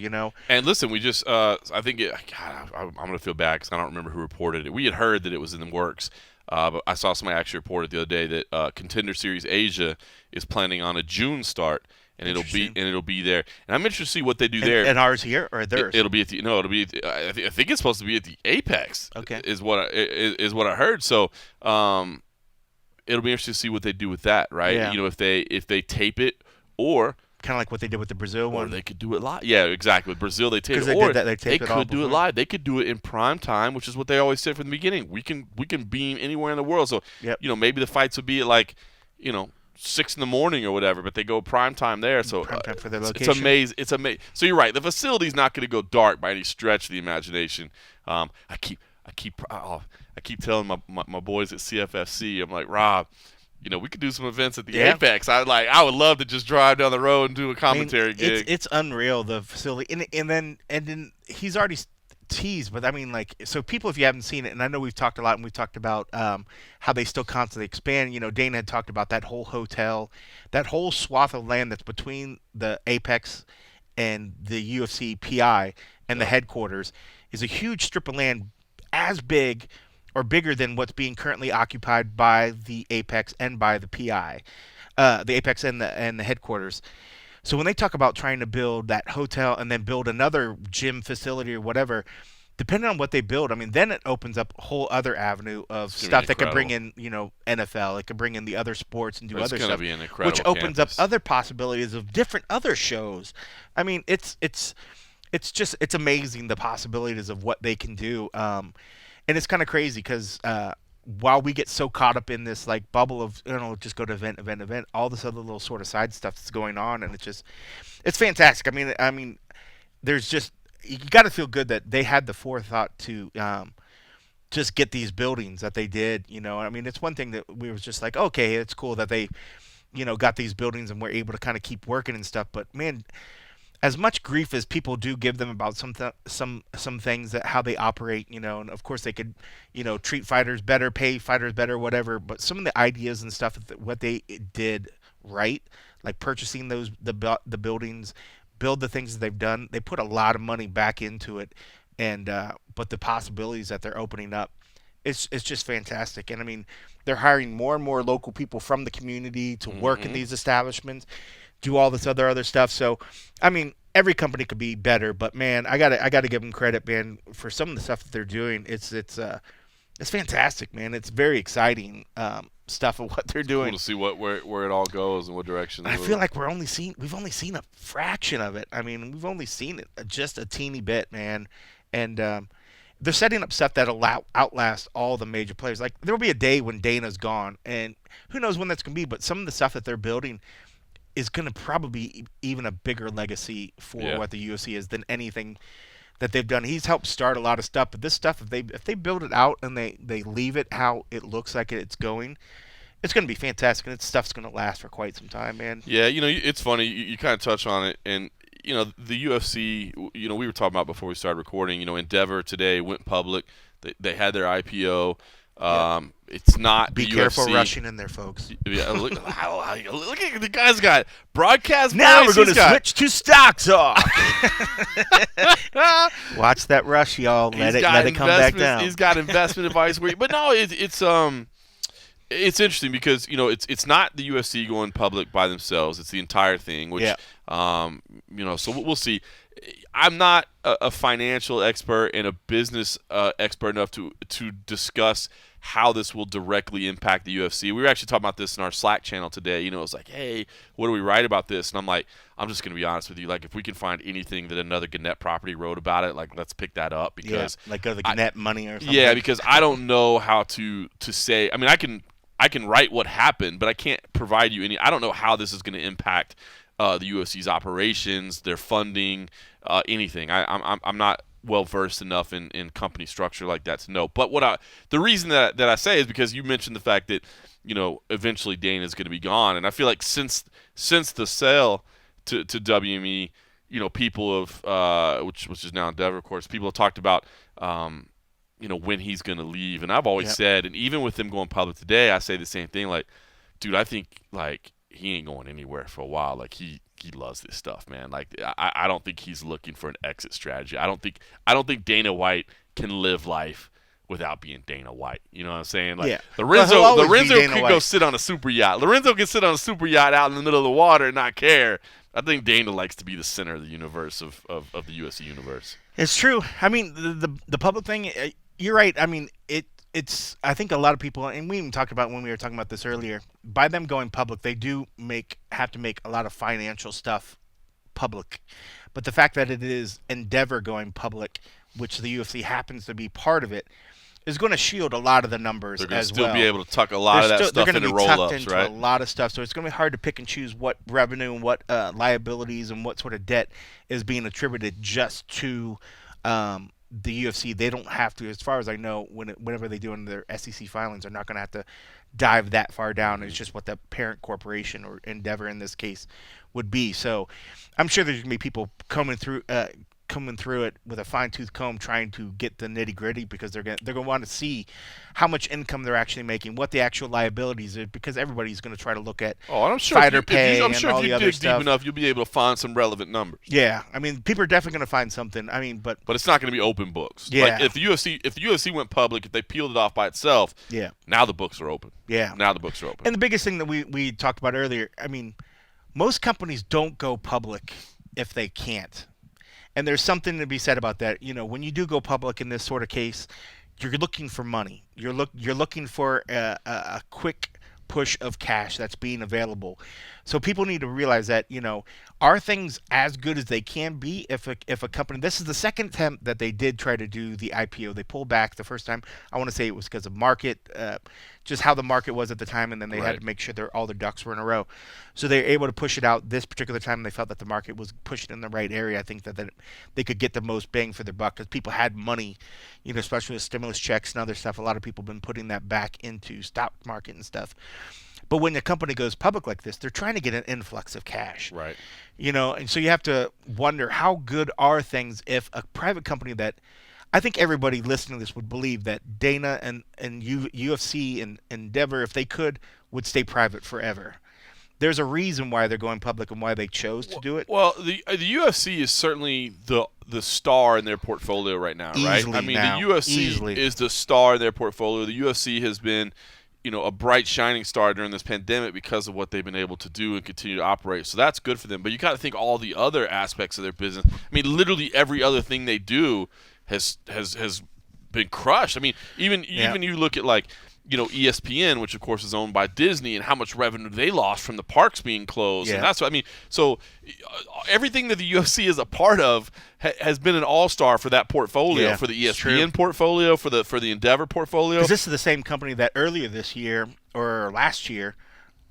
And listen, we just, I think, I'm going to feel bad because I don't remember who reported it. We had heard that it was in the works. But I saw somebody actually reported the other day that Contender Series Asia is planning on a June start, and it'll be there. And I'm interested to see what they do there. And ours here or theirs? It'll be at I think it's supposed to be at the Apex. Okay, is what I heard. So it'll be interesting to see what they do with that, right? Yeah. If they tape it or. Kind of like what they did with the Brazil one. Or they could do it live. Yeah, exactly. With Brazil, they taped it. Or they could do it live. They could do it in prime time, which is what they always said from the beginning. We can beam anywhere in the world. So, maybe the fights would be at 6 in the morning or whatever, but they go prime time there. So prime time for their location. It's amazing. So you're right. The facility's not going to go dark by any stretch of the imagination. I keep telling my boys at CFFC, I'm like, Rob, we could do some events at the Apex. I would love to just drive down the road and do a commentary gig. It's unreal, the facility, and then he's already teased. But I mean, so people, if you haven't seen it, and I know we've talked a lot, and we've talked about how they still constantly expand. Dana had talked about that whole hotel, that whole swath of land that's between the Apex and the UFC PI and the headquarters is a huge strip of land as big or bigger than what's being currently occupied by the Apex and by the PI, the Apex and the headquarters. So when they talk about trying to build that hotel and then build another gym facility or whatever, depending on what they build, I mean, then it opens up a whole other avenue of stuff that could bring in, NFL. It could bring in the other sports and do other stuff, which opens up other possibilities of different other shows. I mean, it's amazing the possibilities of what they can do. And it's kind of crazy because while we get so caught up in this like bubble of just go to event, all this other little sort of side stuff that's going on, and it's fantastic. I mean, there's just you got to feel good that they had the forethought to just get these buildings that they did. I mean, it's one thing that we was just like, okay, it's cool that they got these buildings and were able to kind of keep working and stuff. But man, as much grief as people do give them about some things that how they operate, and of course they could, treat fighters better, pay fighters better, whatever. But some of the ideas and stuff, what they did right, like purchasing the buildings, build the things that they've done, they put a lot of money back into it, and but the possibilities that they're opening up, it's just fantastic. And I mean, they're hiring more and more local people from the community to work in these establishments, do all this other stuff. So, I mean, every company could be better, but man, I gotta give them credit, man, for some of the stuff that they're doing. It's fantastic, man. It's very exciting stuff of what they're doing. Cool to see where it all goes and what direction. I feel like we've only seen a fraction of it. I mean, we've only seen it just a teeny bit, man, and they're setting up stuff that'll outlast all the major players. Like there will be a day when Dana's gone, and who knows when that's gonna be. But some of the stuff that they're building is going to probably be even a bigger legacy for what the UFC is than anything that they've done. He's helped start a lot of stuff, but this stuff, if they build it out and they leave it how it looks like it's going, it's going to be fantastic, and this stuff's going to last for quite some time, man. Yeah, it's funny. You kind of touch on it, and the UFC. We were talking about before we started recording. Endeavor today went public. They had their IPO. It's not be the careful UFC. Rushing in there, folks. Yeah, look at the guy's got broadcast. Now we're going to switch to stock talk. Watch that rush, y'all. Let it come back down. He's got investment advice, but no, it's interesting because it's not the UFC going public by themselves. It's the entire thing, which so we'll see. I'm not a financial expert and a business expert enough to discuss how this will directly impact the UFC. We were actually talking about this in our Slack channel today. It was like, hey, what do we write about this? And I'm like, I'm just going to be honest with you. Like, if we can find anything that another Gannett property wrote about it, like, let's pick that up because like go to the Gannett money or something. Yeah, because I don't know how to say. I mean, I can write what happened, but I can't provide you any. I don't know how this is going to impact the UFC's operations, their funding, anything. I'm not well versed enough in company structure like that to know. But the reason that I say is because you mentioned the fact that eventually Dana is going to be gone, and I feel like since the sale to WME, people have which is now Endeavor, of course, people have talked about when he's going to leave, and I've always said, and even with them going public today, I say the same thing. Like, dude, I think like he ain't going anywhere for a while. Like he loves this stuff, man. Like I don't think he's looking for an exit strategy. I don't think Dana White can live life without being Dana White. You know what I'm saying? Like Lorenzo could go sit on a super yacht. Lorenzo can sit on a super yacht out in the middle of the water and not care. I think Dana likes to be the center of the universe of the UFC universe. It's true. I mean, the public thing. You're right. I mean, it's. I think a lot of people, and we even talked about when we were talking about this earlier. By them going public, they do have to make a lot of financial stuff public. But the fact that it is Endeavor going public, which the UFC happens to be part of it, is going to shield a lot of the numbers as well. They're going to still be able to tuck a lot of that stuff into roll-ups, right? A lot of stuff, so it's going to be hard to pick and choose what revenue and what liabilities and what sort of debt is being attributed just to the UFC. They don't have to, as far as I know, whenever they do in their SEC filings, they're not going to have to dive that far down. It's just what the parent corporation, or Endeavor in this case, would be. So I'm sure there's going to be people coming through combing through it with a fine-tooth comb, trying to get the nitty-gritty, because they're gonna want to see how much income they're actually making, what the actual liabilities are, because everybody's going to try to look at fighter pay and all the other stuff. I'm sure if you dig deep enough, you'll be able to find some relevant numbers. Yeah, I mean, people are definitely going to find something. I mean, but it's not going to be open books. Yeah. Like if the UFC went public, if they peeled it off by itself, yeah, now the books are open. Yeah, now the books are open. And the biggest thing that we talked about earlier, I mean, most companies don't go public if they can't. And there's something to be said about that. You know, when you do go public in this sort of case, you're looking for money. You're looking for a quick push of cash that's being available. So people need to realize that, you know, are things as good as they can be if a company. This is the second attempt that they did try to do the IPO. They pulled back the first time. I want to say it was because of market, just how the market was at the time, and then they had to make sure all their ducks were in a row. So they were able to push it out this particular time, and they felt that the market was pushing in the right area. I think that they could get the most bang for their buck because people had money, you know, especially with stimulus checks and other stuff. A lot of people have been putting that back into stock market and stuff. But when a company goes public like this, they're trying to get an influx of cash. Right. You know, and so you have to wonder how good are things if a private company that I think everybody listening to this would believe that Dana and UFC and Endeavor, if they could, would stay private forever. There's a reason why they're going public and why they chose to do it. Well, the UFC is certainly the star in their portfolio right now, right? Easily I mean, now. the UFC is the star in their portfolio. The UFC has been, you know, a bright shining star during this pandemic because of what they've been able to do and continue to operate. So that's good for them. But you got to think all the other aspects of their business. I mean, literally every other thing they do has been crushed. I mean, even you look at, like, you know, ESPN, which of course is owned by Disney, and how much revenue they lost from the parks being closed. Yeah. And that's what I mean. So everything that the UFC is a part of has been an all-star for that portfolio, for the ESPN portfolio, for the Endeavor portfolio. Because this is the same company that earlier this year or last year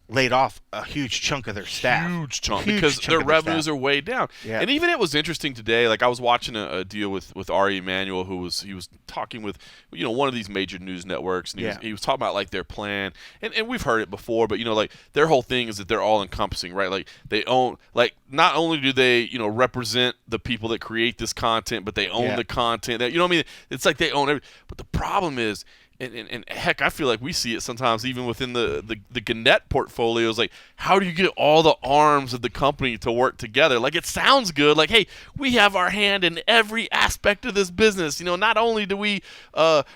laid off a huge chunk of their staff. Huge chunk because their revenues are way down. Yeah. And even it was interesting today. Like I was watching a deal with Ari Emanuel, he was talking with, you know, one of these major news networks, and he was talking about like their plan. And we've heard it before, but you know, like their whole thing is that they're all encompassing, right? Like they own, like not only do they, you know, represent the people that create this content, but they own the content. That, you know what I mean? It's like they own everything. But the problem is, and heck, I feel like we see it sometimes even within the Gannett portfolios. Like, how do you get all the arms of the company to work together? Like, it sounds good. Like, hey, we have our hand in every aspect of this business. You know, not only do we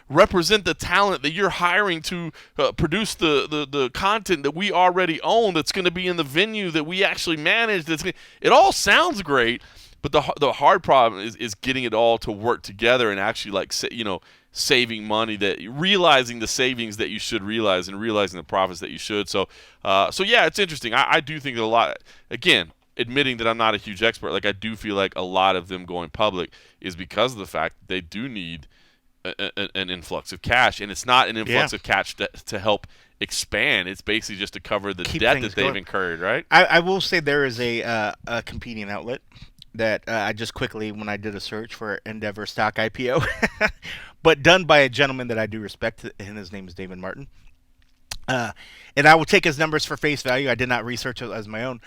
represent the talent that you're hiring to produce the content that we already own, that's going to be in the venue that we actually manage. It all sounds great, but the hard problem is getting it all to work together and actually, like, you know, saving money, that realizing the savings that you should realize and realizing the profits that you should. So yeah, it's interesting. I do think that a lot, again, admitting that I'm not a huge expert, like I do feel like a lot of them going public is because of the fact that they do need an influx of cash, and it's not an influx of cash to help expand. It's basically just to cover the debt that they've incurred, right? I will say there is a competing outlet that I just quickly, when I did a search for Endeavor stock IPO, but done by a gentleman that I do respect, and his name is David Martin. And I will take his numbers for face value. I did not research it as my own.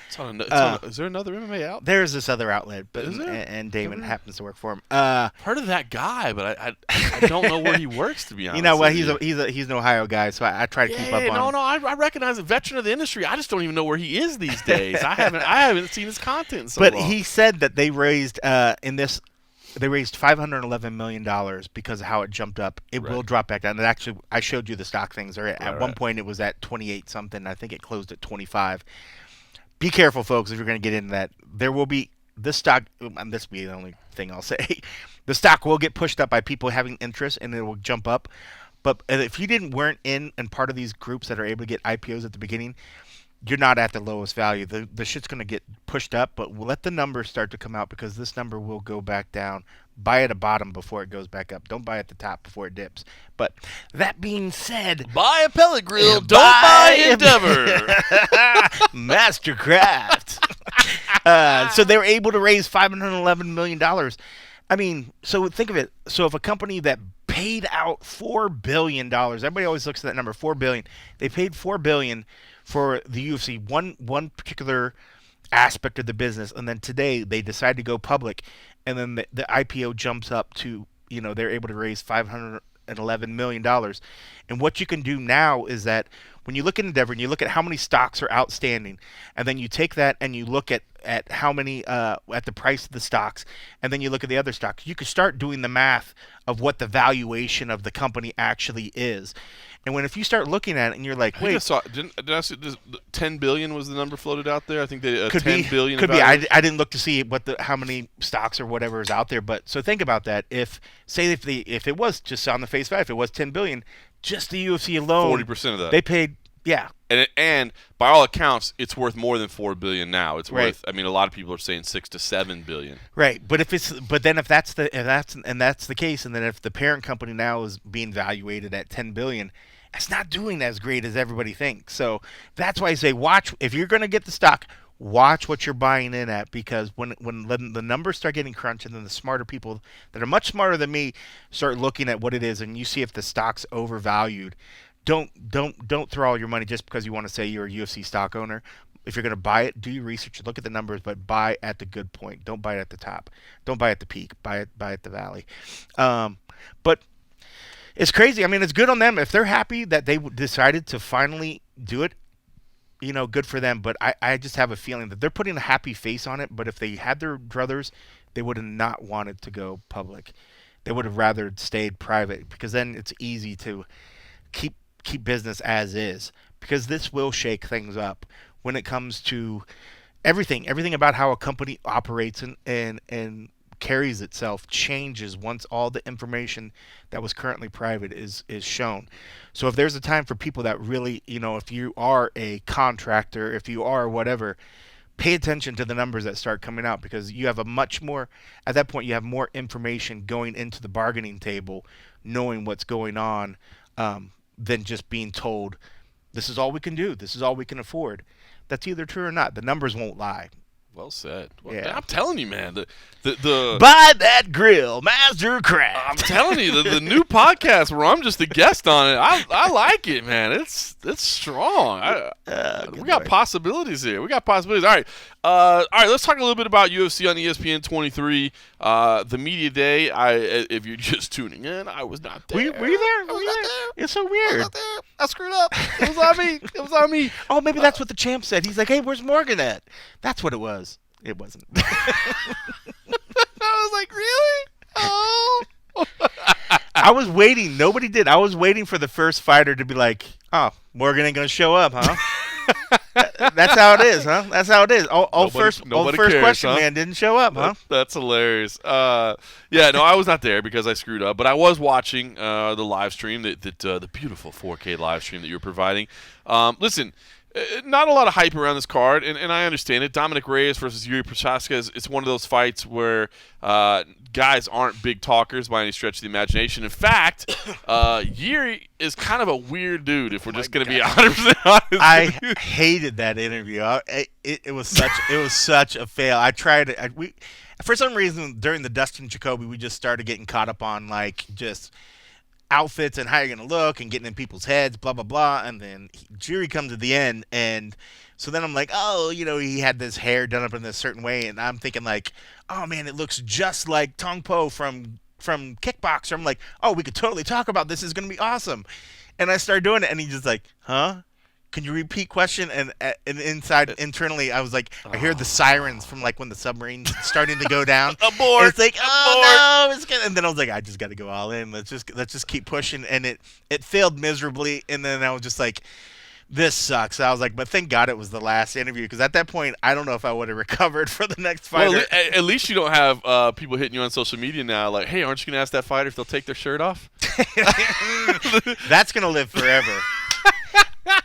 Is there another MMA out? There's this other outlet, but and Damon happens to work for him. Heard of that guy, but I don't know where he works, to be honest. You know what? He's an Ohio guy, so I try to keep up on. No, I recognize a veteran of the industry. I just don't even know where he is these days. I haven't seen his content in so long. But he said that they raised They raised $511 million because of how it jumped up. It will drop back down. And actually, I showed you the stock things. At one point, it was at 28 something. I think it closed at 25. Be careful, folks, if you're going to get into that. There will be this stock, and this will be the only thing I'll say. The stock will get pushed up by people having interest, and it will jump up. But if you weren't in and part of these groups that are able to get IPOs at the beginning, you're not at the lowest value. The shit's going to get pushed up, but we'll let the numbers start to come out, because this number will go back down. Buy at the bottom before it goes back up. Don't buy at the top before it dips. But that being said, buy a pellet grill. Don't buy Endeavor. Mastercraft. So they were able to raise $511 million. I mean, so think of it. So if a company that paid out $4 billion, everybody always looks at that number, $4 billion. They paid $4 billion for the UFC, one particular aspect of the business, and then today they decide to go public, and then the IPO jumps up to, they're able to raise $511 million. And what you can do now is that when you look at Endeavor and you look at how many stocks are outstanding, and then you take that and you look at how many at the price of the stocks, and then you look at the other stocks, you can start doing the math of what the valuation of the company actually is. And if you start looking at it and you're like, wait, didn't I see 10 billion was the number floated out there? I think they could 10 be, billion. Could be. I didn't look to see how many stocks or whatever is out there. But so think about that. If it was just on the face value, if it was 10 billion, just the UFC alone, 40% of that they paid. Yeah. And by all accounts, it's worth more than $4 billion now. It's right. worth. I mean, a lot of people are saying $6 to $7 billion. Right, but if that's the case, and then if the parent company now is being valuated at 10 billion, it's not doing as great as everybody thinks. So that's why I say watch if you're going to get the stock. Watch what you're buying in at, because when the numbers start getting crunched, and then the smarter people that are much smarter than me start looking at what it is, and you see if the stock's overvalued. Don't throw all your money just because you want to say you're a UFC stock owner. If you're going to buy it, do your research, look at the numbers, but buy at the good point. Don't buy it at the top. Don't buy at the peak. Buy at the valley. But it's crazy. I mean, it's good on them if they're happy that they decided to finally do it. Good for them. But I just have a feeling that they're putting a happy face on it. But if they had their druthers, they would have not wanted to go public. They would have rather stayed private, because then it's easy to keep business as is, because this will shake things up when it comes to everything about how a company operates and carries itself changes once all the information that was currently private is shown. So if there's a time for people that really, if you are a contractor, if you are whatever, pay attention to the numbers that start coming out, because you have at that point you have more information going into the bargaining table, knowing what's going on, than just being told, this is all we can do, this is all we can afford. That's either true or not. The numbers won't lie. Well said. Well, yeah. I'm telling you, man. The Buy That Grill, Mastercraft. I'm telling you, the new podcast where I'm just a guest on it. I like it, man. It's strong. We got possibilities here. We got possibilities. All right. Let's talk a little bit about UFC on ESPN 23. The media day. If you're just tuning in, I was not there. Were you there? Were you there? It's so weird. I was not there. I screwed up. It was on me. Oh, maybe that's what the champ said. He's like, hey, where's Morgan at? That's what it was. It wasn't. I was like, really? Oh. I was waiting. Nobody did. I was waiting for the first fighter to be like, oh, Morgan ain't going to show up, huh? That's how it is, huh? That's how it is. First cares, question, huh? man, didn't show up, huh? That's hilarious. Yeah, no, I was not there because I screwed up, but I was watching the live stream, the beautiful 4K live stream that you're providing. Listen, not a lot of hype around this card, and I understand it. Dominic Reyes versus Yuri Prochazka, it's one of those fights where guys aren't big talkers by any stretch of the imagination. In fact, Yuri is kind of a weird dude, if we're just going to be 100% honest. I hated that interview. It was such a fail. I tried it. For some reason, during the Dustin Jacoby, we just started getting caught up on just outfits and how you're going to look and getting in people's heads, blah, blah, blah. And then Jury comes at the end. And so then I'm like, oh, he had this hair done up in this certain way. And I'm thinking like, oh, man, it looks just like Tong Po from Kickboxer. I'm like, oh, we could totally talk about this. It's going to be awesome. And I started doing it. And he's just like, huh? Can you repeat question? And internally, I was like, I hear the sirens from when the submarine's starting to go down. Abort! And it's like, oh no, it's gonna. And then I was like, I just got to go all in. Let's just keep pushing. And it failed miserably. And then I was just like, this sucks. I was like, but thank God it was the last interview, because at that point, I don't know if I would have recovered for the next fighter. Well, at least you don't have people hitting you on social media now like, hey, aren't you gonna ask that fighter if they'll take their shirt off? That's gonna live forever.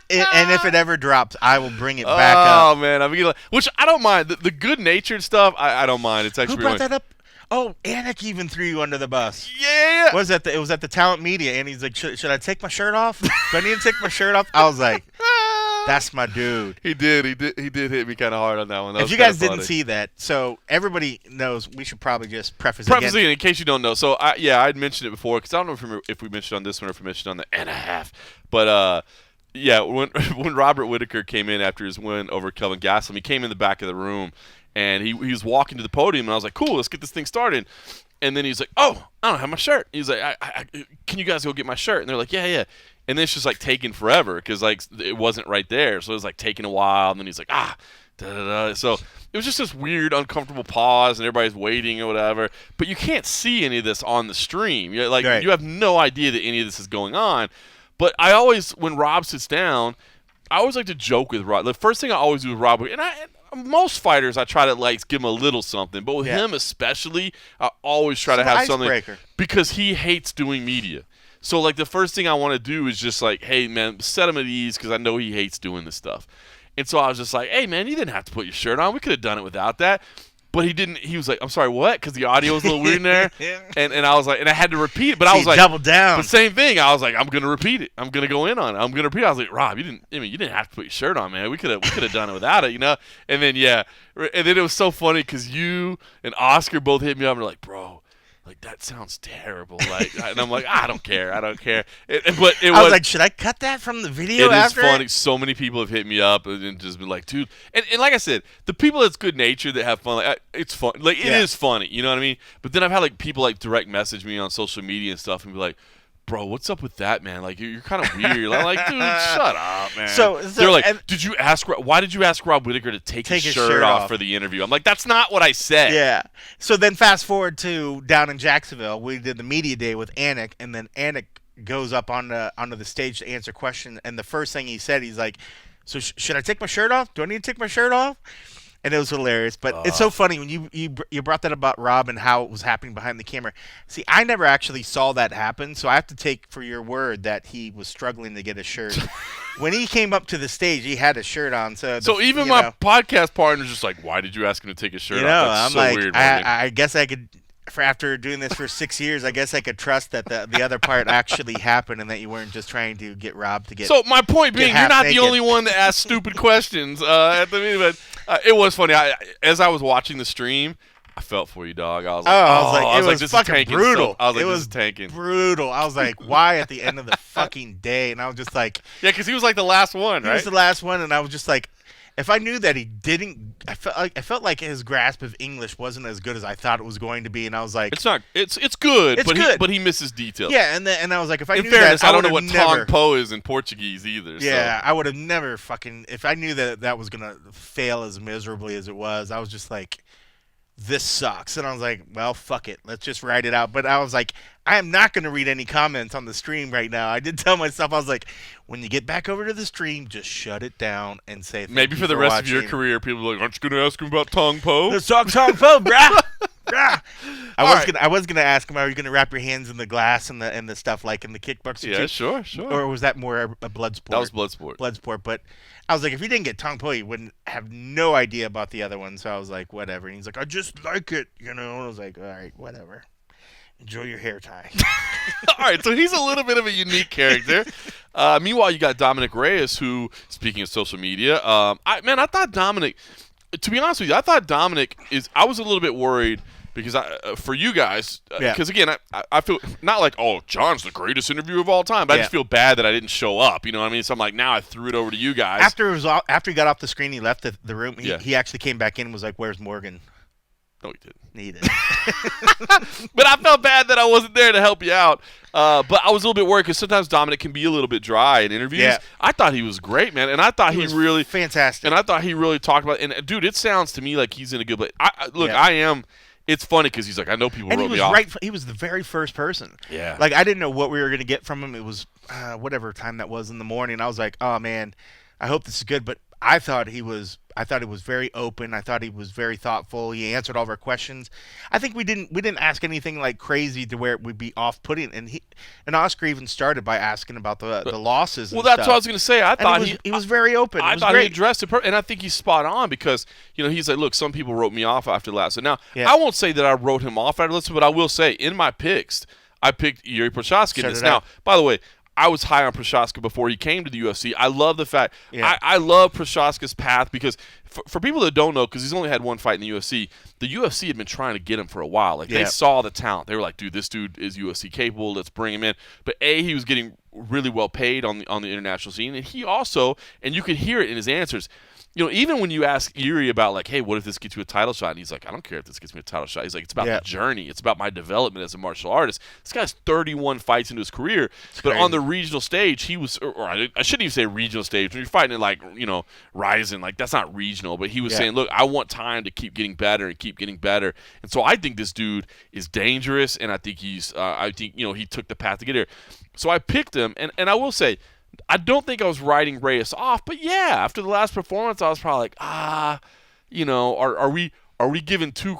And if it ever drops, I will bring it back up. Oh, man. I mean, which I don't mind. The good-natured stuff, I don't mind. It's actually Who brought that up? Oh, Anik even threw you under the bus. Yeah. It was at the talent media, and he's like, should I take my shirt off? Do I need to take my shirt off? I was like, that's my dude. He did hit me kind of hard on that one. If you guys didn't see that, so everybody knows, we should probably just preface it in case you don't know. So, I'd mentioned it before, because I don't know if we mentioned on this one or if we mentioned on the and a half. But, yeah, when Robert Whittaker came in after his win over Kelvin Gastelum, he came in the back of the room, And he was walking to the podium, and I was like, cool, let's get this thing started. And then he's like, oh, I don't have my shirt. He's like, can you guys go get my shirt? And they're like, yeah. And then it's just like taking forever because like it wasn't right there. So it was like taking a while. And then he's like, So it was just this weird, uncomfortable pause, and everybody's waiting or whatever. But you can't see any of this on the stream. You're like, You have no idea that any of this is going on. But I always, when Rob sits down, I always like to joke with Rob. The first thing I always do with Rob, and most fighters, I try to like give him a little something, but with him especially, I always try to have something because he hates doing media. So like the first thing I want to do is just like, hey man, set him at ease because I know he hates doing this stuff. And so I was just like, hey man, you didn't have to put your shirt on. We could have done it without that. But he didn't. He was like, I'm sorry, what? Because the audio was a little weird in there. And I was like, and I had to repeat it. But I was like, double down. The same thing. I was like, I'm gonna repeat it. I'm gonna go in on it. I'm gonna repeat it. I was like, Rob, you didn't have to put your shirt on, man. We could have done it without it, And then and then it was so funny because you and Oscar both hit me up and were like, bro, like that sounds terrible. Like, and I'm like, I don't care. I was like, should I cut that from the video? It is funny. So many people have hit me up and just been like, dude. And like I said, the people that's good natured that have fun, like, it's fun. Like it is funny. You know what I mean? But then I've had like people like direct message me on social media and stuff and be like, bro, what's up with that, man? Like, you're kind of weird. I'm like, dude, shut up, man. So they're like, why did you ask Rob Whittaker to take his shirt off for the interview? I'm like, that's not what I said. Yeah. So then fast forward to down in Jacksonville, we did the media day with Anik, and then Anik goes up onto the stage to answer questions, and the first thing he said, he's like, so should I take my shirt off? Do I need to take my shirt off? And it was hilarious. But it's so funny when you brought that about Rob and how it was happening behind the camera. See, I never actually saw that happen, so I have to take for your word that he was struggling to get a shirt. When he came up to the stage, he had a shirt on. So even my podcast partner's just like, why did you ask him to take his shirt off? That's I'm so like, weird. I guess I could. After doing this for 6 years, I guess I could trust that the other part actually happened and that you weren't just trying to get Rob to get. So my point being, you're not the only one that asked stupid questions at the meeting. But it was funny. As I was watching the stream, I felt for you, dog. I was like, it was fucking brutal. I was like, it was tanking. Brutal. I was like, why at the end of the fucking day? And I was just like, yeah, because he was like the last one, right? He was the last one, and I was just like, if I knew that he didn't, I felt like his grasp of English wasn't as good as I thought it was going to be, and I was like, it's not. It's good. It's good. But he misses details. Yeah, and I was like, if I in knew fairness, that, I don't know what Tong Po is in Portuguese either. Yeah, so. I would have never fucking. If I knew that was gonna fail as miserably as it was, I was just like, this sucks. And I was like, well, fuck it. Let's just write it out. But I was like, I am not going to read any comments on the stream right now. I did tell myself, I was like, when you get back over to the stream, just shut it down and say maybe for the rest of your career, people are like, aren't you going to ask him about Tong Po? Let's talk Tong Po, brah. I was gonna ask him, are you gonna wrap your hands in the glass and the stuff like in the kickboxing? Yeah, sure. Or was that more a blood sport? That was blood sport. Blood sport, but I was like, if he didn't get Tong Po, he wouldn't have no idea about the other one. So I was like, whatever. And he's like, I just like it, And I was like, all right, whatever. Enjoy your hair tie. All right, so he's a little bit of a unique character. Meanwhile, you got Dominic Reyes, who, speaking of social media, I thought Dominic. To be honest with you, I thought Dominic is. I was a little bit worried because for you guys, because again, I feel not like, oh, John's the greatest interviewer of all time, but I just feel bad that I didn't show up. You know what I mean? So I'm like, now I threw it over to you guys. After he got off the screen, he left the room. He actually came back in and was like, "Where's Morgan?" No, he didn't. He didn't. But I felt bad that I wasn't there to help you out. But I was a little bit worried because sometimes Dominic can be a little bit dry in interviews. Yeah. I thought he was great, man, and I thought he really fantastic. And I thought he really talked about. And dude, it sounds to me like he's in a good place. I am. It's funny because he's like, I know people wrote me off. He was the very first person. Yeah. Like I didn't know what we were gonna get from him. It was whatever time that was in the morning. I was like, oh man, I hope this is good. But I thought he was very open. I thought he was very thoughtful. He answered all of our questions. I think we didn't ask anything like crazy to where it would be off-putting. And Oscar even started by asking about the losses. Well, that's what I was going to say. I thought he was very open. I thought he addressed it, and I think he's spot on because he's like, look, some people wrote me off after last. So now I won't say that I wrote him off after last, but I will say in my picks, I picked Yuri Prochazka. Now, by the way, I was high on Prochazka before he came to the UFC. I love the fact I love Prochazka's path because for people that don't know, because he's only had one fight in the UFC had been trying to get him for a while. Like, they saw the talent. They were like, dude, this dude is UFC capable. Let's bring him in. But he was getting really well paid on the international scene, and he also, and you could hear it in his answers. Even when you ask Erie about, like, hey, what if this gets you a title shot? And he's like, I don't care if this gets me a title shot. He's like, it's about the journey. It's about my development as a martial artist. This guy's 31 fights into his career. But on the regional stage, he was, or I shouldn't even say regional stage. When you're fighting at, like, Ryzen, like, that's not regional. But he was saying, look, I want time to keep getting better and keep getting better. And so I think this dude is dangerous, and I think he took the path to get here. So I picked him, and I will say, I don't think I was writing Reyes off, but after the last performance, I was probably like, are we giving too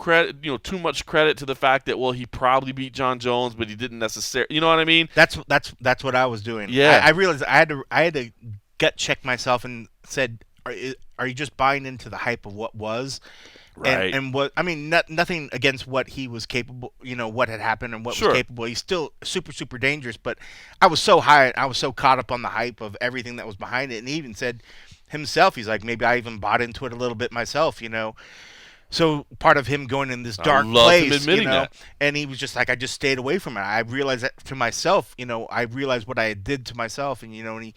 much credit to the fact that, well, he probably beat John Jones, but he didn't necessarily, you know what I mean? That's what I was doing. Yeah, I realized I had to gut check myself and said, are you just buying into the hype of what was? Right. And what, I mean, nothing against what he was capable, what had happened and what was capable. He's still super, super dangerous, but I was so caught up on the hype of everything that was behind it. And he even said himself, he's like, maybe I even bought into it a little bit myself, So part of him going in this dark place, him admitting that. And he was just like, I just stayed away from it. I realized that to myself, I realized what I did to myself, and, and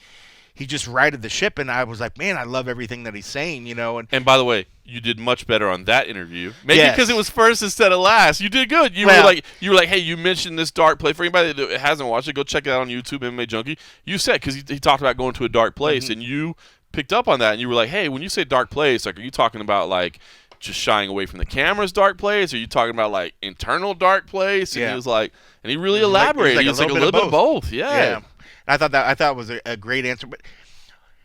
he just righted the ship, and I was like, man, I love everything that he's saying, And by the way, you did much better on that interview. Maybe because it was first instead of last. You did good. You were like, hey, you mentioned this dark place. For anybody that hasn't watched it, go check it out on YouTube, MMA Junkie. You said, because he talked about going to a dark place, and you picked up on that, and you were like, hey, when you say dark place, like, are you talking about, like, just shying away from the camera's dark place? Or are you talking about, like, internal dark place? And he was like, and he really elaborated. He was like a little bit of both. Yeah. I thought it was a great answer, but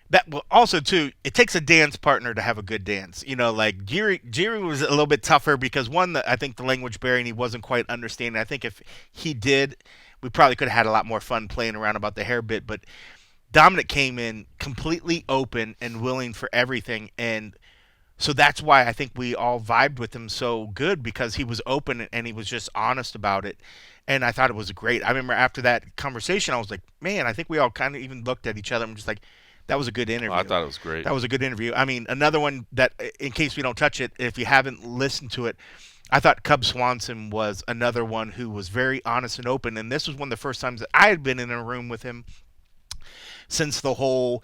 that also too, it takes a dance partner to have a good dance. Like Jiri was a little bit tougher because I think the language barrier, he wasn't quite understanding. I think if he did, we probably could have had a lot more fun playing around about the hair bit. But Dominic came in completely open and willing for everything, and so that's why I think we all vibed with him so good, because he was open and he was just honest about it. And I thought it was great. I remember after that conversation, I was like, man, I think we all kind of even looked at each other and just like, that was a good interview. I thought it was great. That was a good interview. I mean, another one that, in case we don't touch it, if you haven't listened to it, I thought Cub Swanson was another one who was very honest and open. And this was one of the first times that I had been in a room with him since the whole,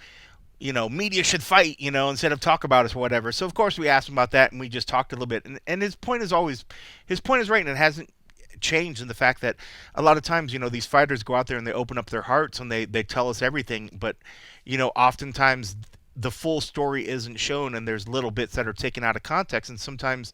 media should fight, instead of talk about us or whatever. So, of course, we asked him about that, and we just talked a little bit. And his point is right, and it hasn't changed in the fact that a lot of times, these fighters go out there and they open up their hearts and they tell us everything, but oftentimes the full story isn't shown, and there's little bits that are taken out of context, and sometimes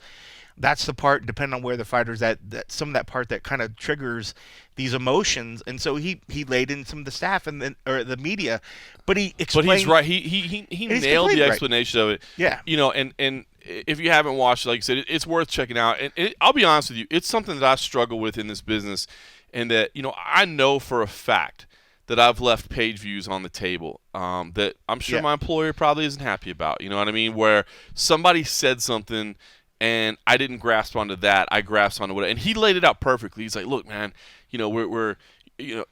that's the part, depending on where the fighter's at, that some of that part that kind of triggers these emotions. And so he laid in some of the staff and then, or the media, but he explained. But he's right. He nailed the explanation of it. Yeah. And if you haven't watched it, like I said, it's worth checking out. And I'll be honest with you, it's something that I struggle with in this business, and that I know for a fact that I've left page views on the table that I'm sure my employer probably isn't happy about. You know what I mean? Where somebody said something and I didn't grasp onto that. I grasped onto what, and he laid it out perfectly. He's like, "Look, man, we're leaving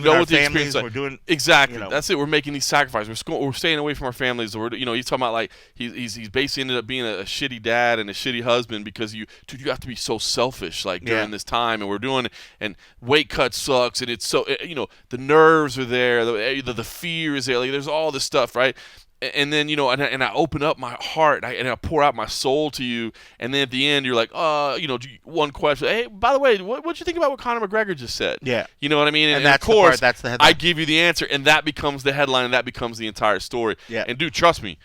our what the families, experience like. We're doing exactly. That's it. We're making these sacrifices. We're staying away from our families. He's talking about, like, he's basically ended up being a shitty dad and a shitty husband because you have to be so selfish, like, during this time, and we're doing, and weight cut sucks, and it's so the nerves are there, the fear is there, like, there's all this stuff, right? And then, and I open up my heart and I pour out my soul to you. And then at the end, you're like, one question. Hey, by the way, what'd you think about what Conor McGregor just said? Yeah. You know what I mean? And that's, of course, that's the headline. I give you the answer, and that becomes the headline, and that becomes the entire story. Yeah. And, dude, trust me,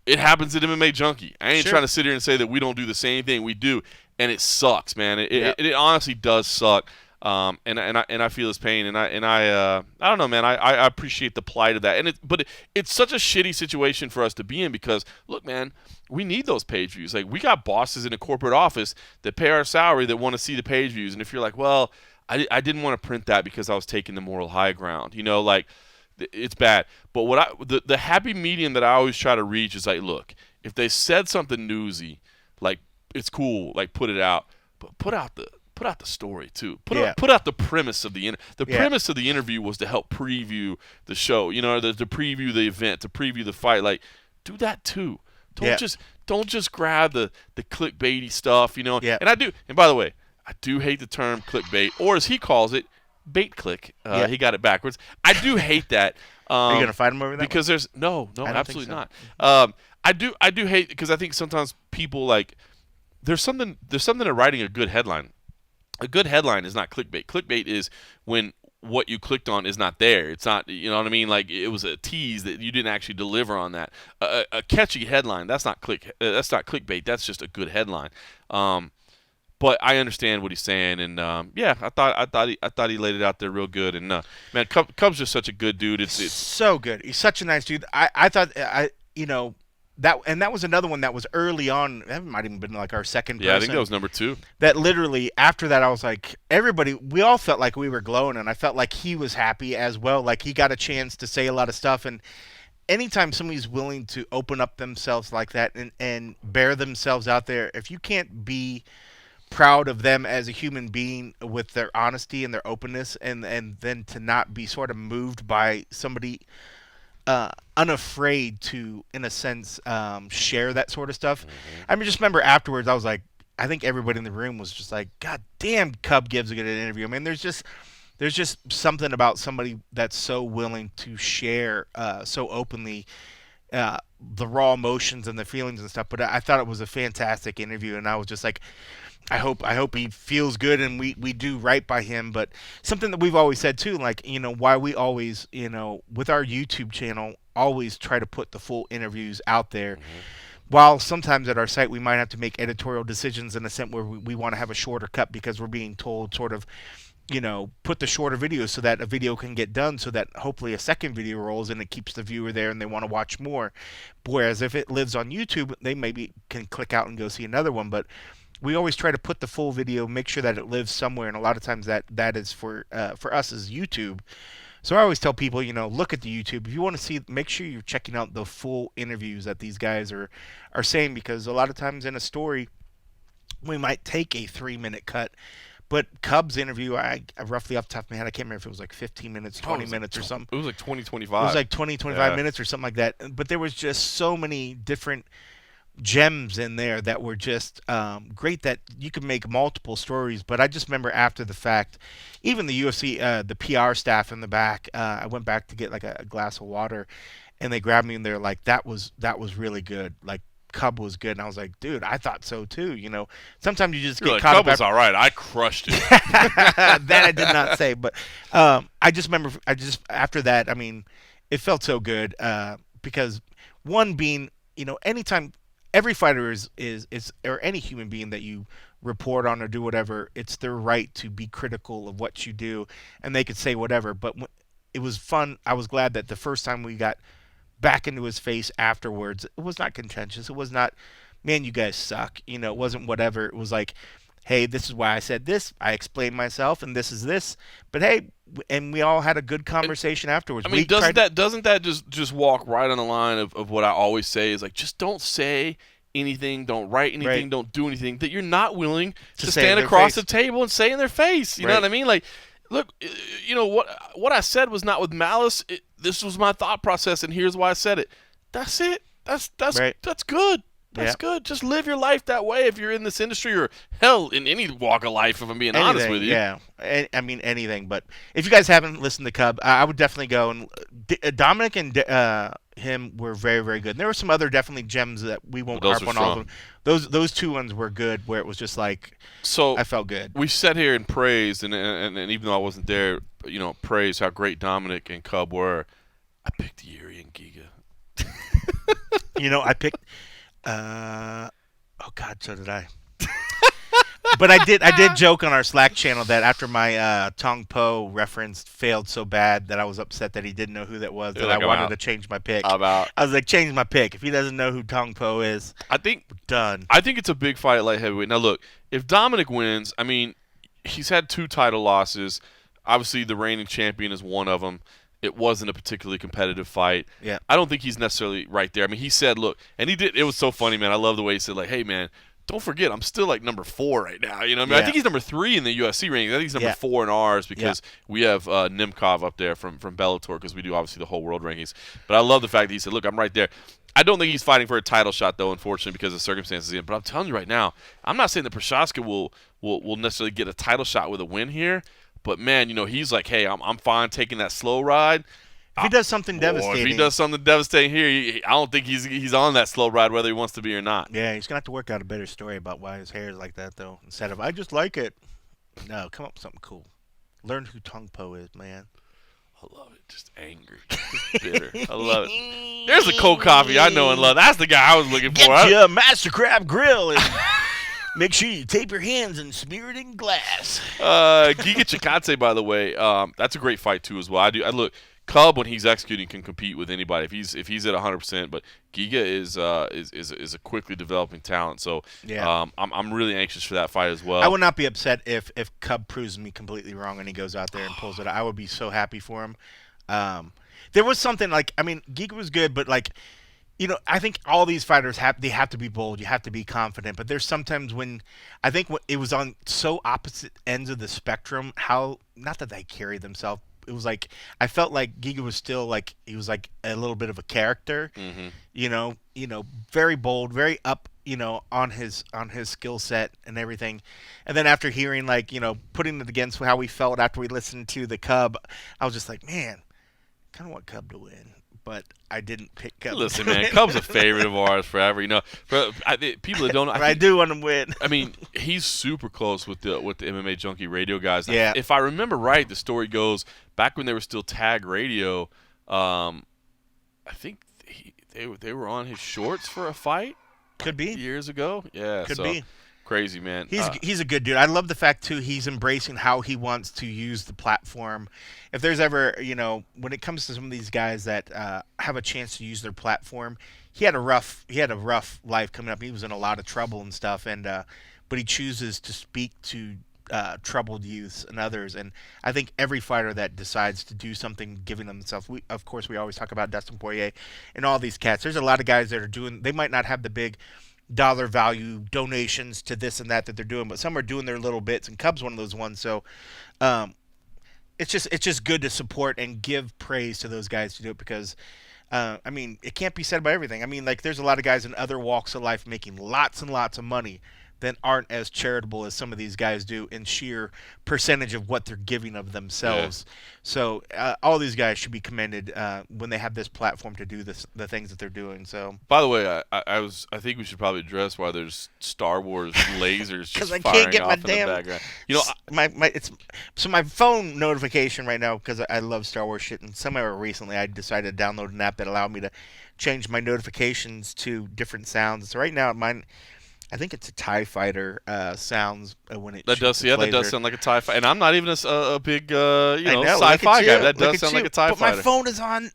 it happens at MMA Junkie. I ain't trying to sit here and say that we don't do the same thing. We do. And it sucks, man. It honestly does suck. And I feel his pain, and I don't know, man. I appreciate the plight of that, but it's such a shitty situation for us to be in, because look, man, we need those page views. Like, we got bosses in a corporate office that pay our salary that want to see the page views, and if you're like, well, I didn't want to print that because I was taking the moral high ground, like, it's bad. But the happy medium that I always try to reach is like, look, if they said something newsy, like, it's cool, like, put it out, but put out the story too. Put out the premise of the premise of the interview was to help preview the show. To preview the event, to preview the fight. Like, do that too. Don't just grab the clickbaity stuff, you know. Yeah. And by the way, I do hate the term clickbait, or as he calls it, bait click. He got it backwards. I do hate that. Are you gonna fight him over that? Because there's no, absolutely so. not. I do hate, because I think sometimes people like there's something to writing a good headline. A good headline is not clickbait. Clickbait is when what you clicked on is not there. It's not, you know what I mean? Like it was a tease that you didn't actually deliver on that. A catchy headline, that's not clickbait. That's just a good headline. But I understand what he's saying, and I thought he laid it out there real good. And man, Cub's just such a good dude. It's so good. He's such a nice dude. I thought that was another one that was early on. That might even been like our second person. Yeah, I think that was number 2. That literally after that, I was like, we all felt like we were glowing, and I felt like he was happy as well. Like he got a chance to say a lot of stuff, and anytime somebody's willing to open up themselves like that and bear themselves out there, if you can't be proud of them as a human being with their honesty and their openness, and then to not be sort of moved by somebody unafraid to, in a sense, share that sort of stuff. Mm-hmm. I mean, just remember afterwards, I was like, I think everybody in the room was just like, God damn, Cub gives a good interview. I mean, there's just something about somebody that's so willing to share so openly the raw emotions and the feelings and stuff. But I thought it was a fantastic interview, and I was just like, I hope he feels good, and we do right by him. But something that we've always said too, like, you know, why we always, you know, with our YouTube channel, always try to put the full interviews out there. Mm-hmm. While sometimes at our site we might have to make editorial decisions in a sense where we want to have a shorter cut because we're being told sort of, you know, put the shorter videos so that a video can get done, so that hopefully a second video rolls and it keeps the viewer there and they want to watch more. Whereas if it lives on YouTube, they maybe can click out and go see another one. But we always try to put the full video, make sure that it lives somewhere, and a lot of times that is for us as YouTube. So I always tell people, you know, look at the YouTube. If you want to see, make sure you're checking out the full interviews that these guys are saying, because a lot of times in a story, we might take a 3-minute cut. But Cub's interview, I roughly off the top of my head, I can't remember if it was like 15 minutes, 20 minutes or something. It was like 20, 25. It was like 20, 25 minutes or something like that. But there was just so many different gems in there that were just great, that you could make multiple stories. But I just remember after the fact, even the UFC, the PR staff in the back, I went back to get like a glass of water, and they grabbed me and they're like, that was really good. Like, Cub was good. And I was like, dude, I thought so too. You know, sometimes you just get caught Cub up. was all right. I crushed it. That I did not say, but I just remember, after that, I mean, it felt so good because one being, you know, anytime every fighter is or any human being that you report on or do whatever, it's their right to be critical of what you do, and they could say whatever. But it was fun. I was glad that the first time we got back into his face afterwards, it was not contentious. It was not, man, you guys suck. You know, it wasn't whatever. It was like, hey, this is why I said this. I explained myself, and this is this. But hey, and we all had a good conversation afterwards. I mean, doesn't that just walk right on the line of what I always say is like, just don't say anything, don't write anything, right. Don't do anything that you're not willing to stand across the table and say in their face. You know what I mean? Like, look, you know what I said was not with malice. This was my thought process, and here's why I said it. That's it. That's right. That's good. That's good. Just live your life that way if you're in this industry, or hell, in any walk of life, if I'm being honest with you. Yeah, I mean anything. But if you guys haven't listened to Cub, I would definitely go. And Dominic and him were very, very good. And there were some other definitely gems that we won't harp on all of them. Those two ones were good, where it was just like, so I felt good. We sat here and praised, and even though I wasn't there, you know, praised how great Dominic and Cub were. I picked Yuri and Giga. You know, I picked. Oh God, so did I. But I did joke on our Slack channel that after my Tong Po reference failed so bad that I was upset that he didn't know who that was, that I wanted to change my pick. I was like, change my pick. If he doesn't know who Tong Po is, I think we're done. I think it's a big fight at light heavyweight. Now look, if Dominic wins, I mean, he's had 2 title losses. Obviously, the reigning champion is one of them. It wasn't a particularly competitive fight. Yeah. I don't think he's necessarily right there. I mean, he said, look, and he did. It was so funny, man. I love the way he said, like, hey, man, don't forget, I'm still like number 4 right now. You know, I think he's number 3 in the UFC rankings. I think he's number 4 in ours because we have Nimkov up there from Bellator because we do obviously the whole world rankings. But I love the fact that he said, "Look, I'm right there." I don't think he's fighting for a title shot though, unfortunately, because of circumstances. But I'm telling you right now, I'm not saying that Prochazka will necessarily get a title shot with a win here. But man, you know, he's like, "Hey, I'm fine taking that slow ride." If he does something devastating. If he does something devastating here, I don't think he's on that slow ride whether he wants to be or not. Yeah, he's going to have to work out a better story about why his hair is like that, though. Instead of, I just like it. No, come up with something cool. Learn who Tong Po is, man. I love it. Just angry. Just bitter. I love it. There's a cold coffee I know and love. That's the guy I was looking for. Get you a Mastercraft grill and make sure you tape your hands and smear it in glass. Giga Chikadze, by the way, that's a great fight, too, as well. I look. Cub, when he's executing, can compete with anybody if he's at 100%. But Giga is a quickly developing talent, so I'm really anxious for that fight as well. I would not be upset if Cub proves me completely wrong and he goes out there and pulls it out. I would be so happy for him. There was something like, I mean, Giga was good, but like, you know, I think all these fighters have to be bold. You have to be confident. But there's sometimes when I think it was on so opposite ends of the spectrum. How not that they carry themselves. It was like I felt like Giga was still like he was like a little bit of a character, you know, very bold, very up, you know, on his skill set and everything. And then after hearing like, you know, putting it against how we felt after we listened to the Cub, I was just like, man, kind of want Cub to win. But I didn't pick Cub. Listen, man, Cub's a favorite of ours forever. You know, people that don't know, I do want him to win. I mean, he's super close with the MMA Junkie radio guys. Yeah. If I remember right, the story goes back when they were still Tag Radio. I think they were on his shorts for a fight. Could be years ago. Yeah, could be. Crazy, man. He's a good dude. I love the fact too he's embracing how he wants to use the platform. If there's ever, you know, when it comes to some of these guys that have a chance to use their platform, he had a rough life coming up. He was in a lot of trouble and stuff, and but he chooses to speak to troubled youths and others. And I think every fighter that decides to do something, giving themselves, of course, we always talk about Dustin Poirier and all these cats. There's a lot of guys that are doing. They might not have the big dollar value donations to this and that they're doing, but some are doing their little bits, and Cub's one of those ones. So it's just good to support and give praise to those guys to do it, because I mean, it can't be said about everything. I mean, like, there's a lot of guys in other walks of life making lots and lots of money that aren't as charitable as some of these guys do in sheer percentage of what they're giving of themselves. Yeah. So all these guys should be commended when they have this platform to do the things that they're doing. So, by the way, I think we should probably address why there's Star Wars lasers just I firing can't get off my in damn, the background. You know, my phone notification right now, because I love Star Wars shit, and somewhere recently I decided to download an app that allowed me to change my notifications to different sounds. So right now mine, I think it's a TIE fighter sounds when it. That does sound like a TIE fighter, and I'm not even a big know, sci-fi guy. That does sound like a TIE but fighter. My phone is on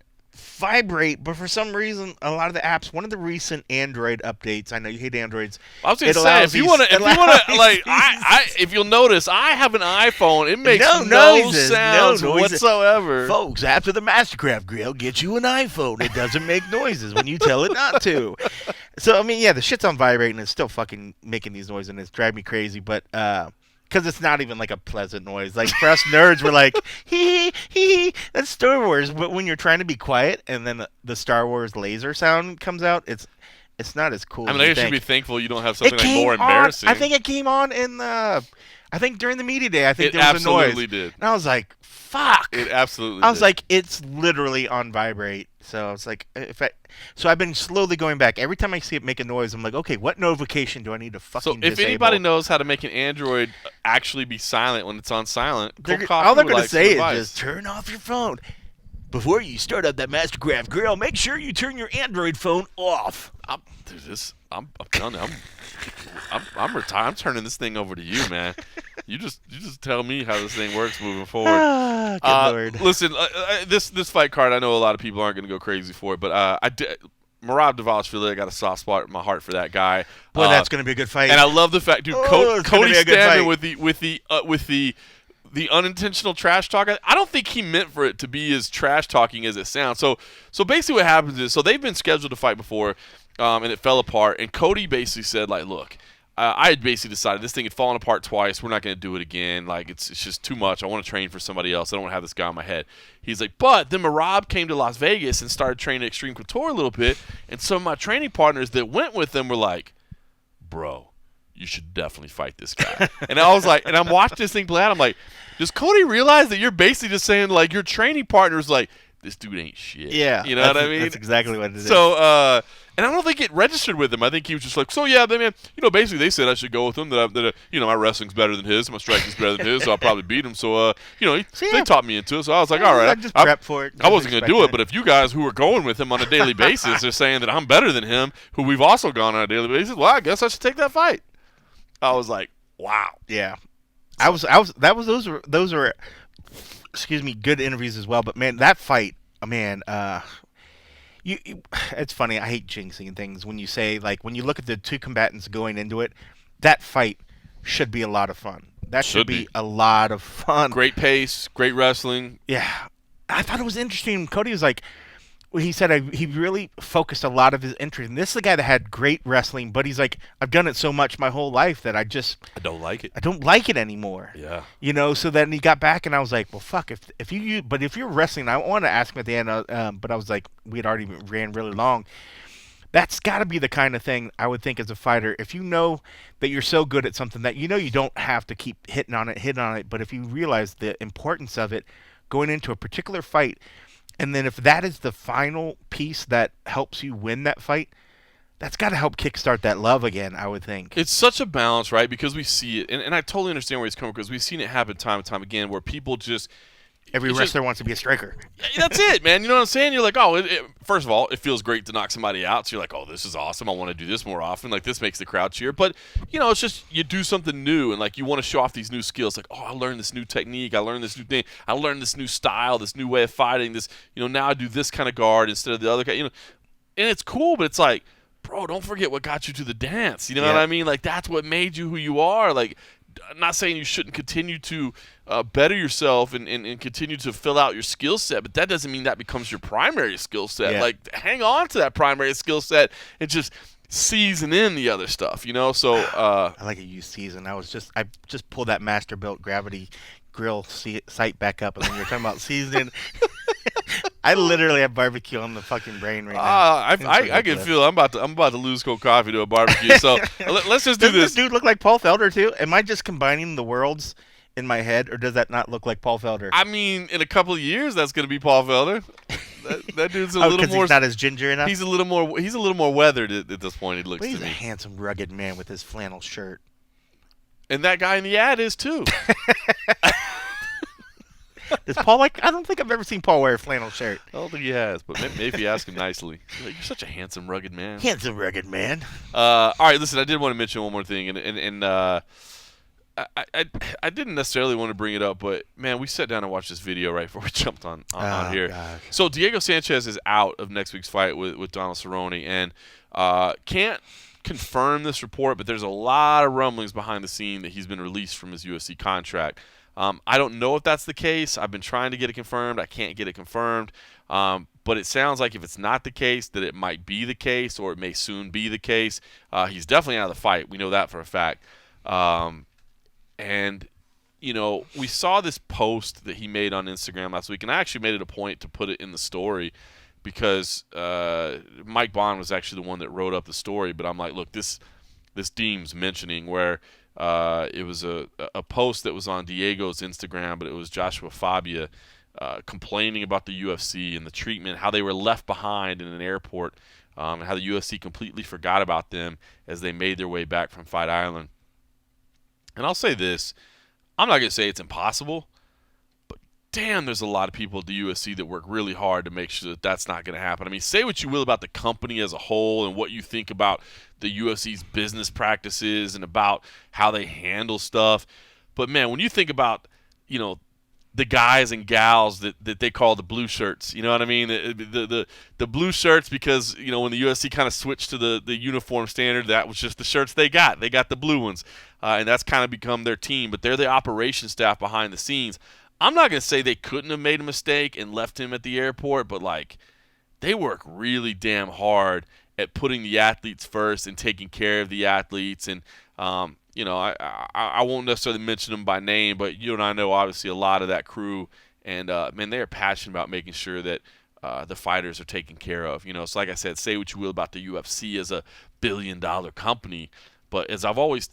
vibrate, but for some reason, a lot of the apps. One of the recent Android updates. I know you hate Androids. I was going to say, if you want to, like, if you'll notice, I have an iPhone. It makes no sounds whatsoever. Folks, after the Mastercraft grill, get you an iPhone. It doesn't make noises when you tell it not to. So I mean, yeah, the shit's on vibrate and it's still fucking making these noises, and it's driving me crazy. But because it's not even like a pleasant noise. Like, for us nerds, we're like, hee hee, that's Star Wars. But when you're trying to be quiet and then the Star Wars laser sound comes out, it's not as cool. I mean, I should be thankful you don't have something like more embarrassing. I think it came on in the. I think during the media day, I think there was a noise. It absolutely did. And I was like, fuck. It absolutely I was like, it's literally on vibrate. So I was like, so I've been slowly going back. Every time I see it make a noise, I'm like, okay, what notification do I need to fucking disable? So if anybody knows how to make an Android actually be silent when it's on silent, all they're going to say is just turn off your phone. Before you start up that Mastercraft grill, make sure you turn your Android phone off. I'm telling you, I'm retired. I'm turning this thing over to you, man. You just tell me how this thing works moving forward. Good Lord. Listen, this fight card, I know a lot of people aren't going to go crazy for it, but Merab Dvalishvili, I got a soft spot in my heart for that guy. Boy, that's going to be a good fight. And I love the fact, dude, Cody Stamann with the unintentional trash talk. I don't think he meant for it to be as trash talking as it sounds. So basically what happens is, they've been scheduled to fight before, and it fell apart. And Cody basically said, like, look, I had basically decided this thing had fallen apart twice. We're not going to do it again. Like, it's just too much. I want to train for somebody else. I don't want to have this guy on my head. He's like, but then Marab came to Las Vegas and started training Extreme Couture a little bit, and some of my training partners that went with him were like, bro, you should definitely fight this guy. And I was like, and I'm watching this thing play out. I'm like, does Cody realize that you're basically just saying, like, your training partner's like, this dude ain't shit? Yeah. You know what I mean? That's exactly what it is. So, and I don't think it registered with him. I think he was just like, so yeah, man, basically they said I should go with him. That my wrestling's better than his, my striking's better than his, so I'll probably beat him. So, they taught me into it. So I was like, all right, I just prepped for it. I wasn't gonna do it, but if you guys who are going with him on a daily basis are saying that I'm better than him, who we've also gone on a daily basis, well, I guess I should take that fight. I was like, wow. Yeah. Those were excuse me, good interviews as well. But man, that fight, man, it's funny. I hate jinxing things when you say, like, when you look at the two combatants going into it, that fight should be a lot of fun. That should be a lot of fun. Great pace, great wrestling. Yeah. I thought it was interesting. Cody was like, he said he really focused a lot of his interest. And this is a guy that had great wrestling, but he's like, I've done it so much my whole life that I don't like it. I don't like it anymore. Yeah. So then he got back, and I was like, well, fuck. If you're wrestling, I want to ask him at the end, but I was like, we had already ran really long. That's got to be the kind of thing I would think as a fighter. If you know that you're so good at something that you don't have to keep hitting on it, but if you realize the importance of it going into a particular fight, and then if that is the final piece that helps you win that fight, that's got to help kickstart that love again, I would think. It's such a balance, right? Because we see it, and I totally understand where he's coming from, because we've seen it happen time and time again where people just... Every wrestler wants to be a striker. That's it, man. You know what I'm saying? You're like, oh, first of all, it feels great to knock somebody out. So you're like, oh, this is awesome. I want to do this more often. Like, this makes the crowd cheer. But, it's just you do something new, and, like, you want to show off these new skills. Like, oh, I learned this new technique. I learned this new thing. I learned this new style, this new way of fighting. This, now I do this kind of guard instead of the other kind. And it's cool, but it's like, bro, don't forget what got you to the dance. You know what I mean? Like, that's what made you who you are. Like, I'm not saying you shouldn't continue to better yourself and continue to fill out your skill set, but that doesn't mean that becomes your primary skill set. Yeah. Like, hang on to that primary skill set and just season in the other stuff, So I like a use season. I just pulled that Masterbuilt Gravity Grill sight back up, and then you're talking about seasoning. I literally have barbecue on the fucking brain right now. I can feel I'm about to lose cold coffee to a barbecue. So let's just do this. Does this dude look like Paul Felder too? Am I just combining the worlds in my head, or does that not look like Paul Felder? I mean, in a couple of years, that's going to be Paul Felder. That dude's a little more. He's not as ginger enough. He's a little more weathered at this point. It looks but to me. He's a handsome, rugged man with his flannel shirt. And that guy in the ad is too. Does Paul I don't think I've ever seen Paul wear a flannel shirt. I don't think he has, but maybe if you ask him nicely. You're such a handsome, rugged man. Handsome, rugged man. All right, listen, I did want to mention one more thing, and I didn't necessarily want to bring it up, but, man, we sat down and watched this video right before we jumped on here. God. So Diego Sanchez is out of next week's fight with Donald Cerrone, and can't confirm this report, but there's a lot of rumblings behind the scene that he's been released from his UFC contract. I don't know if that's the case. I've been trying to get it confirmed. I can't get it confirmed. But it sounds like if it's not the case, that it might be the case, or it may soon be the case. He's definitely out of the fight. We know that for a fact. And, we saw this post that he made on Instagram last week, and I actually made it a point to put it in the story because Mike Bond was actually the one that wrote up the story. But I'm like, look, this Deem's mentioning where it was a post that was on Diego's Instagram, but it was Joshua Fabia complaining about the UFC and the treatment, how they were left behind in an airport, and how the UFC completely forgot about them as they made their way back from Fight Island. And I'll say this, I'm not going to say it's impossible, but damn, there's a lot of people at the UFC that work really hard to make sure that that's not going to happen. I mean, say what you will about the company as a whole and what you think about the UFC's business practices and about how they handle stuff. But, man, when you think about, the guys and gals that they call the blue shirts, you know what I mean? The blue shirts because, when the UFC kind of switched to the uniform standard, that was just the shirts they got. They got the blue ones, and that's kind of become their team. But they're the operation staff behind the scenes. I'm not going to say they couldn't have made a mistake and left him at the airport, but, like, they work really damn hard at putting the athletes first and taking care of the athletes. And I won't necessarily mention them by name, but you and I know obviously a lot of that crew, and man, they are passionate about making sure that the fighters are taken care of. So like I said, say what you will about the UFC as a billion-dollar company, but as I've always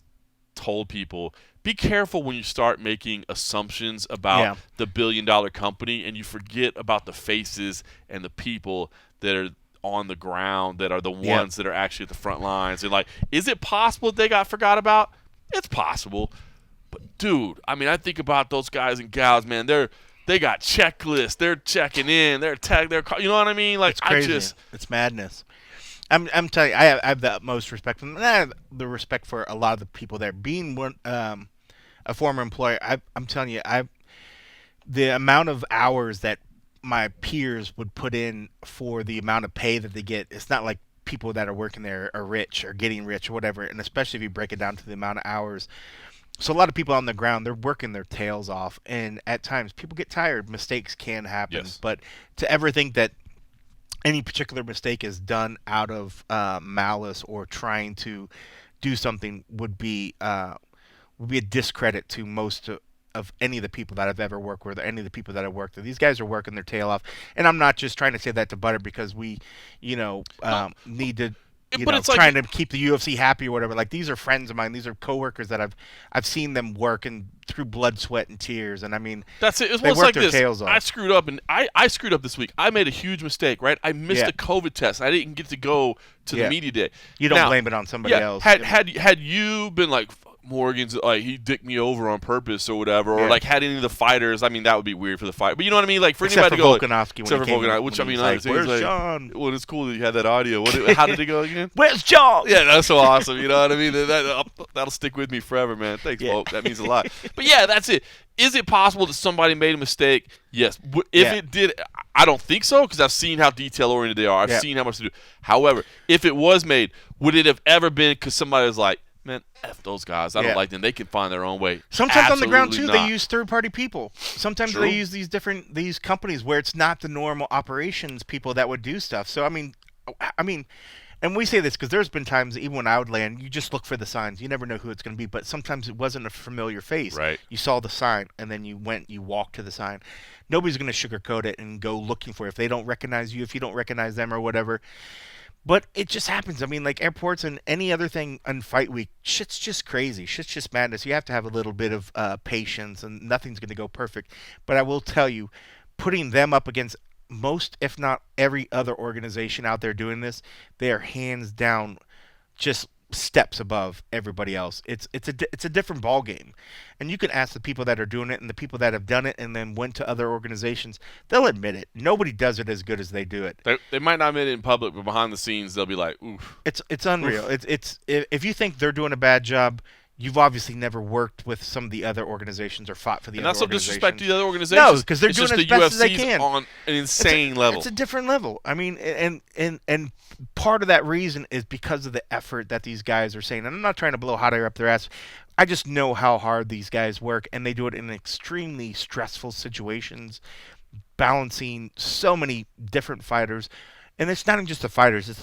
told people, be careful when you start making assumptions about the billion-dollar company and you forget about the faces and the people that are on the ground, that are the ones that are actually at the front lines. And, like, is it possible that they got forgot about? It's possible. But, dude, I mean, I think about those guys and gals, man. They got checklists. They're checking in. They're you know what I mean? Like, it's crazy. It's madness. I'm telling you, I have the utmost respect for them. And I have the respect for a lot of the people there. Being one, a former employer, I'm telling you, the amount of hours that my peers would put in for the amount of pay that they get, it's not like people that are working there are rich or getting rich or whatever. And especially if you break it down to the amount of hours. So a lot of people on the ground, they're working their tails off. And at times, people get tired. Mistakes can happen. Yes. But to ever think that any particular mistake is done out of malice or trying to do something would be a discredit to most of any of the people that I've ever worked with, or any of the people that I've worked with. These guys are working their tail off, and I'm not just trying to say that to butter because we, need to. It's trying to keep the UFC happy or whatever. Like, these are friends of mine. These are coworkers that I've seen them work and through blood, sweat, and tears. And I mean, that's it. They work their tails off. I screwed up, and I screwed up this week. I made a huge mistake. Right, I missed a COVID test. I didn't get to go to the media day. You don't blame it on somebody else. Had you been like, Morgan's like, he dicked me over on purpose or whatever, or like had any of the fighters, I mean, that would be weird for the fight. But you know what I mean? Like, for anybody to go, except for Volkanovski, which I mean, like, where's John? Well, it's cool that you had that audio. How did it go again? Where's John? Yeah, that's so awesome. You know what I mean? That'll stick with me forever, man. Thanks, Volk. That means a lot. But yeah, that's it. Is it possible that somebody made a mistake? Yes. If it did, I don't think so, because I've seen how detail-oriented they are. I've seen how much to do. However, if it was made, would it have ever been because somebody was like, man, F those guys. I don't like them. They can find their own way. Sometimes on the ground, too, they use third-party people. Sometimes they use these companies where it's not the normal operations people that would do stuff. So, I mean, and we say this because there's been times, even when I would land, you just look for the signs. You never know who it's going to be. But sometimes it wasn't a familiar face. Right. You saw the sign, and then you walked to the sign. Nobody's going to sugarcoat it and go looking for it. If they don't recognize you, if you don't recognize them or whatever. But it just happens. I mean, like airports and any other thing on fight week, shit's just crazy. Shit's just madness. You have to have a little bit of patience, and nothing's going to go perfect. But I will tell you, putting them up against most, if not every other organization out there doing this, they are hands down just steps above everybody else. It's a different ball game, and you can ask the people that are doing it and the people that have done it and then went to other organizations. They'll admit it. Nobody does it as good as they do it. They might not admit it in public, but behind the scenes they'll be like, oof. It's unreal. Oof. It's if you think they're doing a bad job, you've obviously never worked with some of the other organizations or fought for the other organizations. And that's no disrespect to the other organizations. No, because they're doing as best as they can. On an insane level. It's a different level. I mean, and part of that reason is because of the effort that these guys are saying. And I'm not trying to blow hot air up their ass. I just know how hard these guys work, and they do it in extremely stressful situations, balancing so many different fighters. And it's not even just the fighters, it's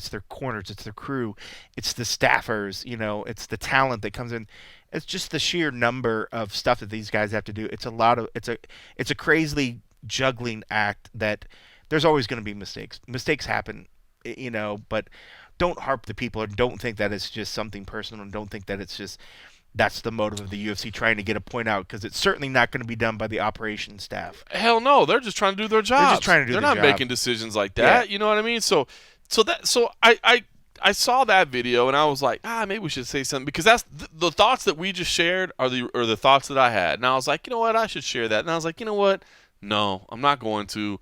their corners, it's their crew, it's the staffers, it's the talent that comes in. It's just the sheer number of stuff that these guys have to do. It's a crazily juggling act that there's always going to be mistakes. Mistakes happen, but don't harp the people and don't think that it's just something personal, and don't think that it's just that's the motive of the UFC trying to get a point out, because it's certainly not going to be done by the operations staff. Hell no, they're just trying to do their job. They're just trying to do their job. They're not making decisions like that. Yeah. You know what I mean? So I saw that video and I was like, maybe we should say something, because that's the thoughts that we just shared are the thoughts that I had. And I was like, you know what, I should share that. And I was like, you know what, no, I'm not going to,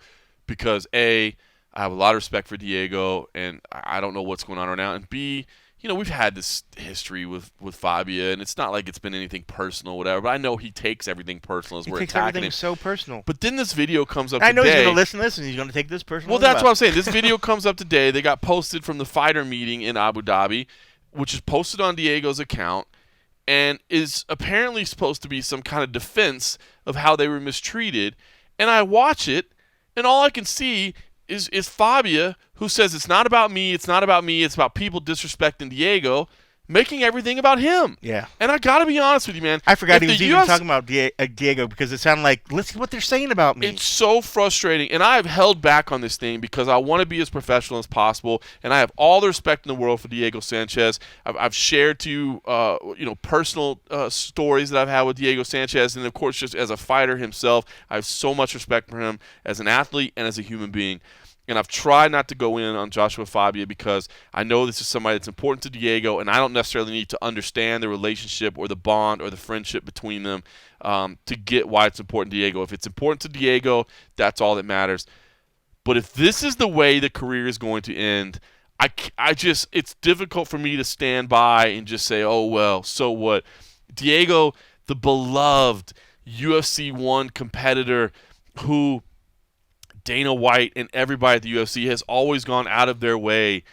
because A, I have a lot of respect for Diego, and I don't know what's going on right now, and B, we've had this history with Fabia, and it's not like it's been anything personal or whatever, but I know he takes everything personal as we're attacking him. He takes everything so personal. But then this video comes up today. I know he's going to listen to this, and he's going to take this personal. Well, that's what I'm saying. This video comes up today. They got posted from the fighter meeting in Abu Dhabi, which is posted on Diego's account, and is apparently supposed to be some kind of defense of how they were mistreated. And I watch it, and all I can see is Fabia, who says it's not about me, it's about people disrespecting Diego. making everything about him. Yeah. And I got to be honest with you, man. I forgot he was even talking about Diego because it sounded like, listen to what they're saying about me. It's so frustrating. And I have held back on this thing because I want to be as professional as possible. And I have all the respect in the world for Diego Sanchez. I've shared to you, personal stories that I've had with Diego Sanchez. And, of course, just as a fighter himself, I have so much respect for him as an athlete and as a human being. And I've tried not to go in on Joshua Fabia because I know this is somebody that's important to Diego, and I don't necessarily need to understand the relationship or the bond or the friendship between them to get why it's important to Diego. If it's important to Diego, that's all that matters. But if this is the way the career is going to end, it's difficult for me to stand by and just say, oh, well, so what? Diego, the beloved UFC 1 competitor who Dana White and everybody at the UFC has always gone out of their way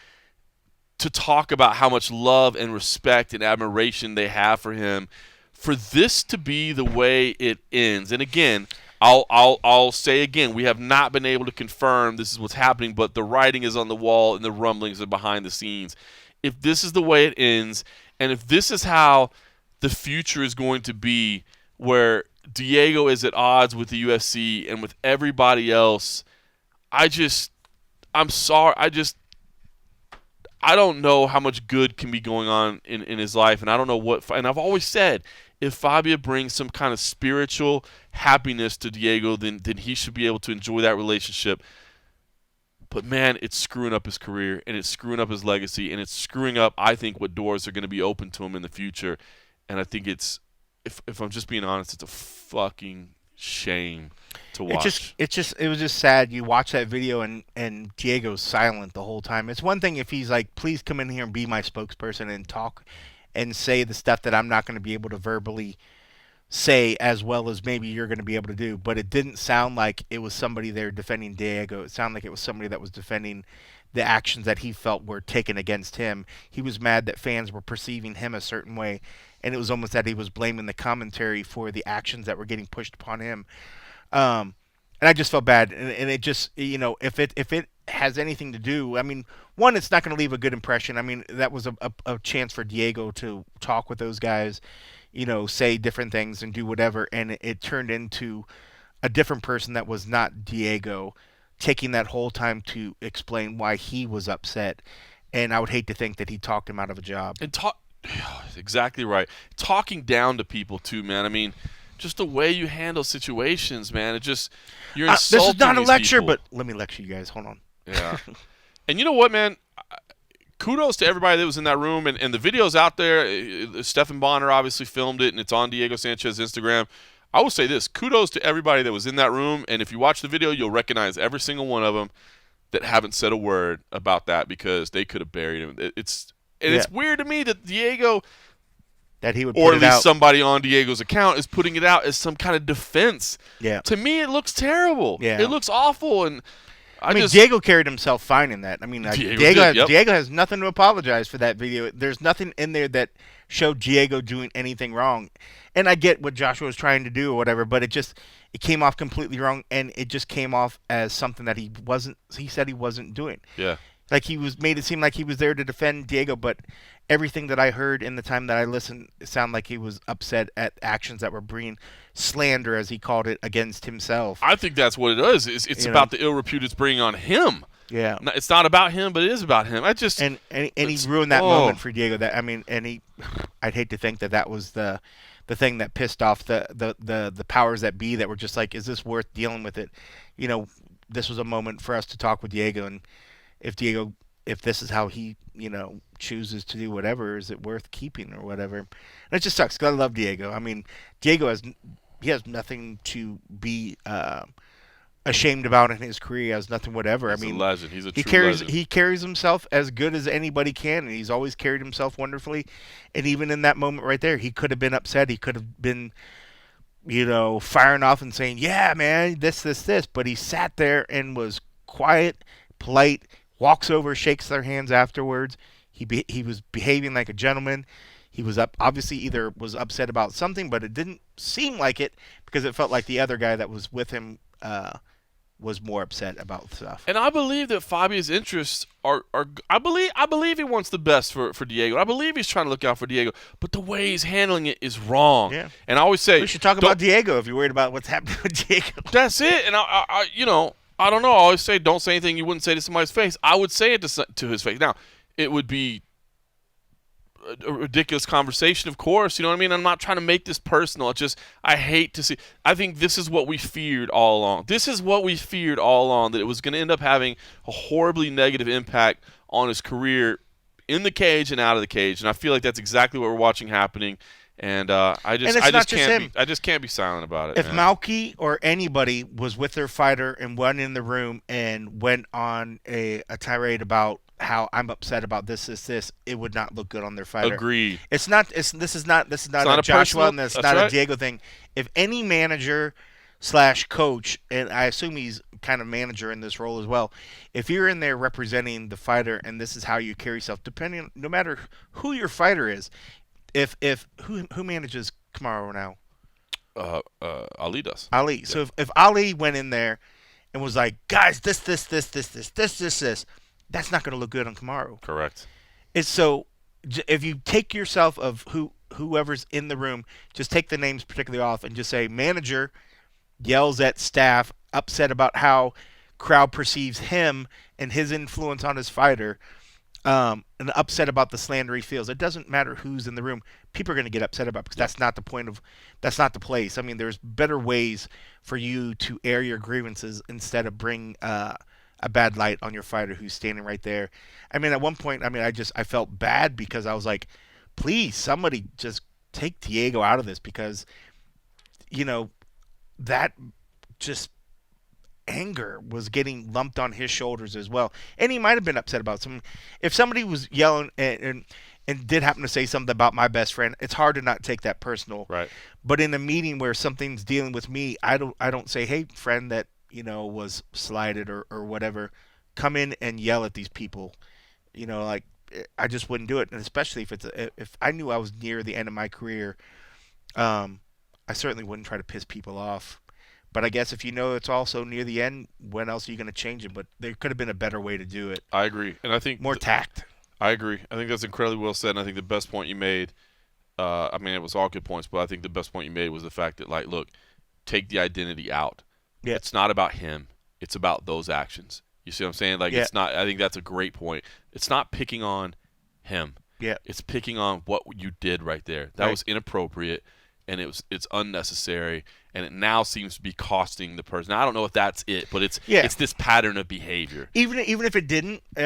to talk about how much love and respect and admiration they have for him. For this to be the way it ends, and again, I'll say again, we have not been able to confirm this is what's happening, but the writing is on the wall and the rumblings are behind the scenes. If this is the way it ends, and if this is how the future is going to be, where Diego is at odds with the UFC and with everybody else, I'm sorry. I don't know how much good can be going on in his life, and I don't know what. And I've always said, if Fabia brings some kind of spiritual happiness to Diego, then he should be able to enjoy that relationship. But man, it's screwing up his career, and it's screwing up his legacy, and it's screwing up, I think, what doors are going to be open to him in the future. And I think if I'm just being honest, it's a fucking shame to watch. It was just sad. You watch that video and Diego's silent the whole time. It's one thing if he's like, please come in here and be my spokesperson and talk and say the stuff that I'm not going to be able to verbally say as well as maybe you're going to be able to do. But it didn't sound like it was somebody there defending Diego. It sounded like it was somebody that was defending the actions that he felt were taken against him. He was mad that fans were perceiving him a certain way, and it was almost that he was blaming the commentary for the actions that were getting pushed upon him. And I just felt bad, and it just, if it has anything to do, I mean, one, it's not going to leave a good impression. I mean, that was a chance for Diego to talk with those guys, say different things and do whatever, and it turned into a different person that was not Diego, taking that whole time to explain why he was upset, and I would hate to think that he talked him out of a job. And exactly right. Talking down to people too, man. I mean, just the way you handle situations, man. It just, you're insulting this is not a lecture, people. but let me lecture you guys. Hold on. Yeah. And you know what, man? Kudos to everybody that was in that room, and the video's out there. Stephan Bonner obviously filmed it, and it's on Diego Sanchez's Instagram. I will say this: kudos to everybody that was in that room, and if you watch the video, you'll recognize every single one of them that haven't said a word about that because they could have buried him. It's weird to me that Diego, that he would, or at least somebody on Diego's account, is putting it out as some kind of defense. Yeah. To me, it looks terrible. Yeah. It looks awful, and I mean, Diego carried himself fine in that. I mean, Diego has nothing to apologize for that video. There's nothing in there that showed Diego doing anything wrong. And I get what Joshua was trying to do or whatever, but it came off completely wrong, and it just came off as something that he said he wasn't doing. Yeah. Like he made it seem like he was there to defend Diego, but everything that I heard in the time that I listened, it sounded like he was upset at actions that were bringing slander, as he called it, against himself. I think that's what it is. It's about the ill repute it's bringing on him. Yeah. It's not about him, but it is about him. And he ruined that moment for Diego. I'd hate to think that was the thing that pissed off the powers that be, that were just like, is this worth dealing with it? This was a moment for us to talk with Diego, and if this is how he, chooses to do whatever, is it worth keeping or whatever? And it just sucks because I love Diego. I mean, Diego has nothing to be ashamed about in his career. He has nothing, whatever. He's a legend. He's a true legend. He carries himself as good as anybody can, and he's always carried himself wonderfully. And even in that moment right there, he could have been upset. He could have been, firing off and saying, yeah, man, this. But he sat there and was quiet, polite, walks over, shakes their hands afterwards. He was behaving like a gentleman. He was obviously either was upset about something, but it didn't seem like it because it felt like the other guy that was with him was more upset about stuff. And I believe that Fabia's interests are I believe he wants the best for Diego. I believe he's trying to look out for Diego, but the way he's handling it is wrong. Yeah. And I always say we should talk about Diego if you're worried about what's happening with Diego. That's it. And I I don't know. I always say don't say anything you wouldn't say to somebody's face. I would say it to his face. Now, it would be a ridiculous conversation, of course. You know what I mean? I'm not trying to make this personal. It's just I hate to see. I think this is what we feared all along. That it was going to end up having a horribly negative impact on his career in the cage and out of the cage. And I feel like that's exactly what we're watching happening. And I just can't be silent about it. If Malky or anybody was with their fighter and went in the room and went on a tirade about how I'm upset about this, it would not look good on their fighter. Agreed. This is not a Joshua and it's not a Diego thing. If any manager / coach, and I assume he's kind of manager in this role as well, if you're in there representing the fighter and this is how you carry yourself, no matter who your fighter is, if who manages Kamaru now? Ali does. Ali. Yeah. So if Ali went in there and was like, guys, this, that's not going to look good on Kamaru. Correct. It's so if you take yourself of whoever's in the room, just take the names particularly off and just say manager yells at staff, upset about how crowd perceives him and his influence on his fighter, and upset about the slander he feels. It doesn't matter who's in the room. People are going to get upset about it because that's not the place. I mean, there's better ways for you to air your grievances instead of bring a bad light on your fighter who's standing right there. I mean, at one point, I felt bad because I was like, please, somebody just take Diego out of this because, that just anger was getting lumped on his shoulders as well. And he might have been upset about something. If somebody was yelling and did happen to say something about my best friend, it's hard to not take that personal. Right. But in a meeting where something's dealing with me, I don't say, hey, friend that was slighted or whatever, come in and yell at these people. I just wouldn't do it. And especially if I knew I was near the end of my career, I certainly wouldn't try to piss people off. But I guess if it's also near the end, when else are you going to change it? But there could have been a better way to do it. I agree. And I think more tact. I agree. I think that's incredibly well said. And I think the best point you made, it was all good points, but I think the best point you made was the fact that, look, take the identity out. Yeah. It's not about him. It's about those actions. You see what I'm saying? It's not. I think that's a great point. It's not picking on him. Yeah. It's picking on what you did right there. That was inappropriate, and it's unnecessary, and it now seems to be costing the person. Now, I don't know if that's it, but it's this pattern of behavior. Even if it didn't, I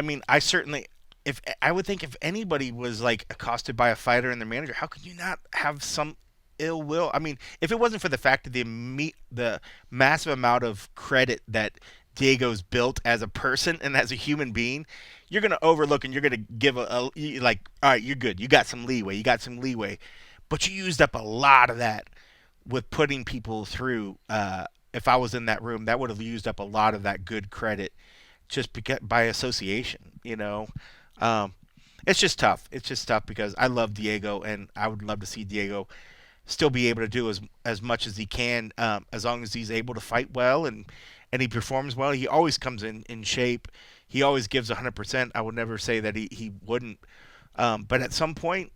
would think if anybody was accosted by a fighter and their manager, how could you not have some ill will? I mean, if it wasn't for the fact that the massive amount of credit that Diego's built as a person and as a human being, you're going to overlook and you're going to give all right, you're good. You got some leeway. But you used up a lot of that with putting people through. If I was in that room, that would have used up a lot of that good credit just by association, It's just tough. Because I love Diego and I would love to see Diego still be able to do as much as he can, as long as he's able to fight well and he performs well. He always comes in shape. He always gives 100%. I would never say that he wouldn't. But at some point,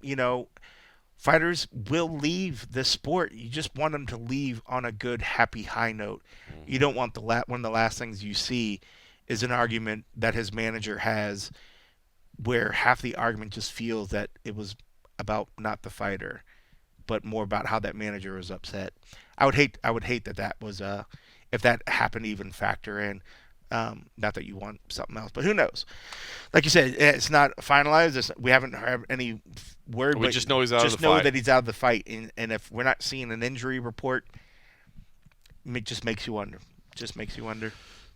fighters will leave this sport. You just want them to leave on a good, happy, high note. You don't want one of the last things you see is an argument that his manager has where half the argument just feels that it was about not the fighter, but more about how that manager was upset. I would hate that was if that happened to even factor in. Not that you want something else, but who knows? Like you said, it's not finalized. We haven't heard any word. We just know he's out of the fight. Just know that he's out of the fight, and if we're not seeing an injury report, it just makes you wonder.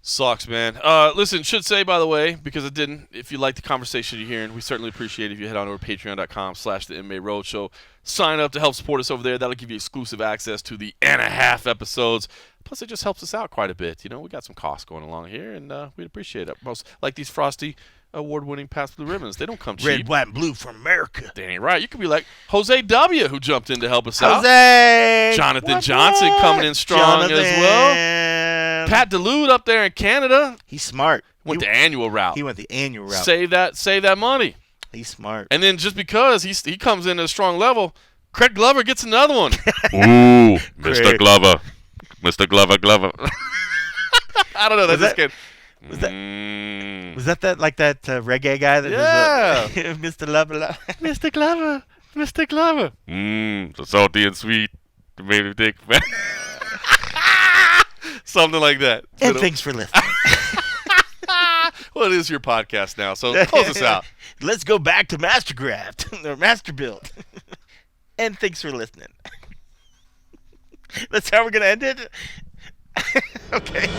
Sucks, man. Listen, should say, by the way, because it didn't, if you like the conversation you're hearing, we certainly appreciate it if you head on over to patreon.com/the MMA Roadshow. Sign up to help support us over there. That'll give you exclusive access to the and a half episodes. Plus, it just helps us out quite a bit. We got some costs going along here, and we'd appreciate it. Most like these Frosty award-winning past blue ribbons. They don't come cheap. Red, white, and blue from America. That ain't right. You could be like Jose W., who jumped in to help us out. Jonathan Johnson coming in strong as well. man. Pat Dulude up there in Canada. He's smart. Went the annual route. He went the annual route. Save that money. He's smart. And then just because he comes in at a strong level, Craig Glover gets another one. Ooh, Mr. Glover. Mr. Glover. I don't know. Was that reggae guy? Yeah. Mr. Glover. Mr. Glover. Mr. Glover. So salty and sweet. Made me think. Something like that. And thanks for listening. Well, it is your podcast now, so close us out. Let's go back to Mastercraft or Master Build. And thanks for listening. That's how we're going to end it? Okay.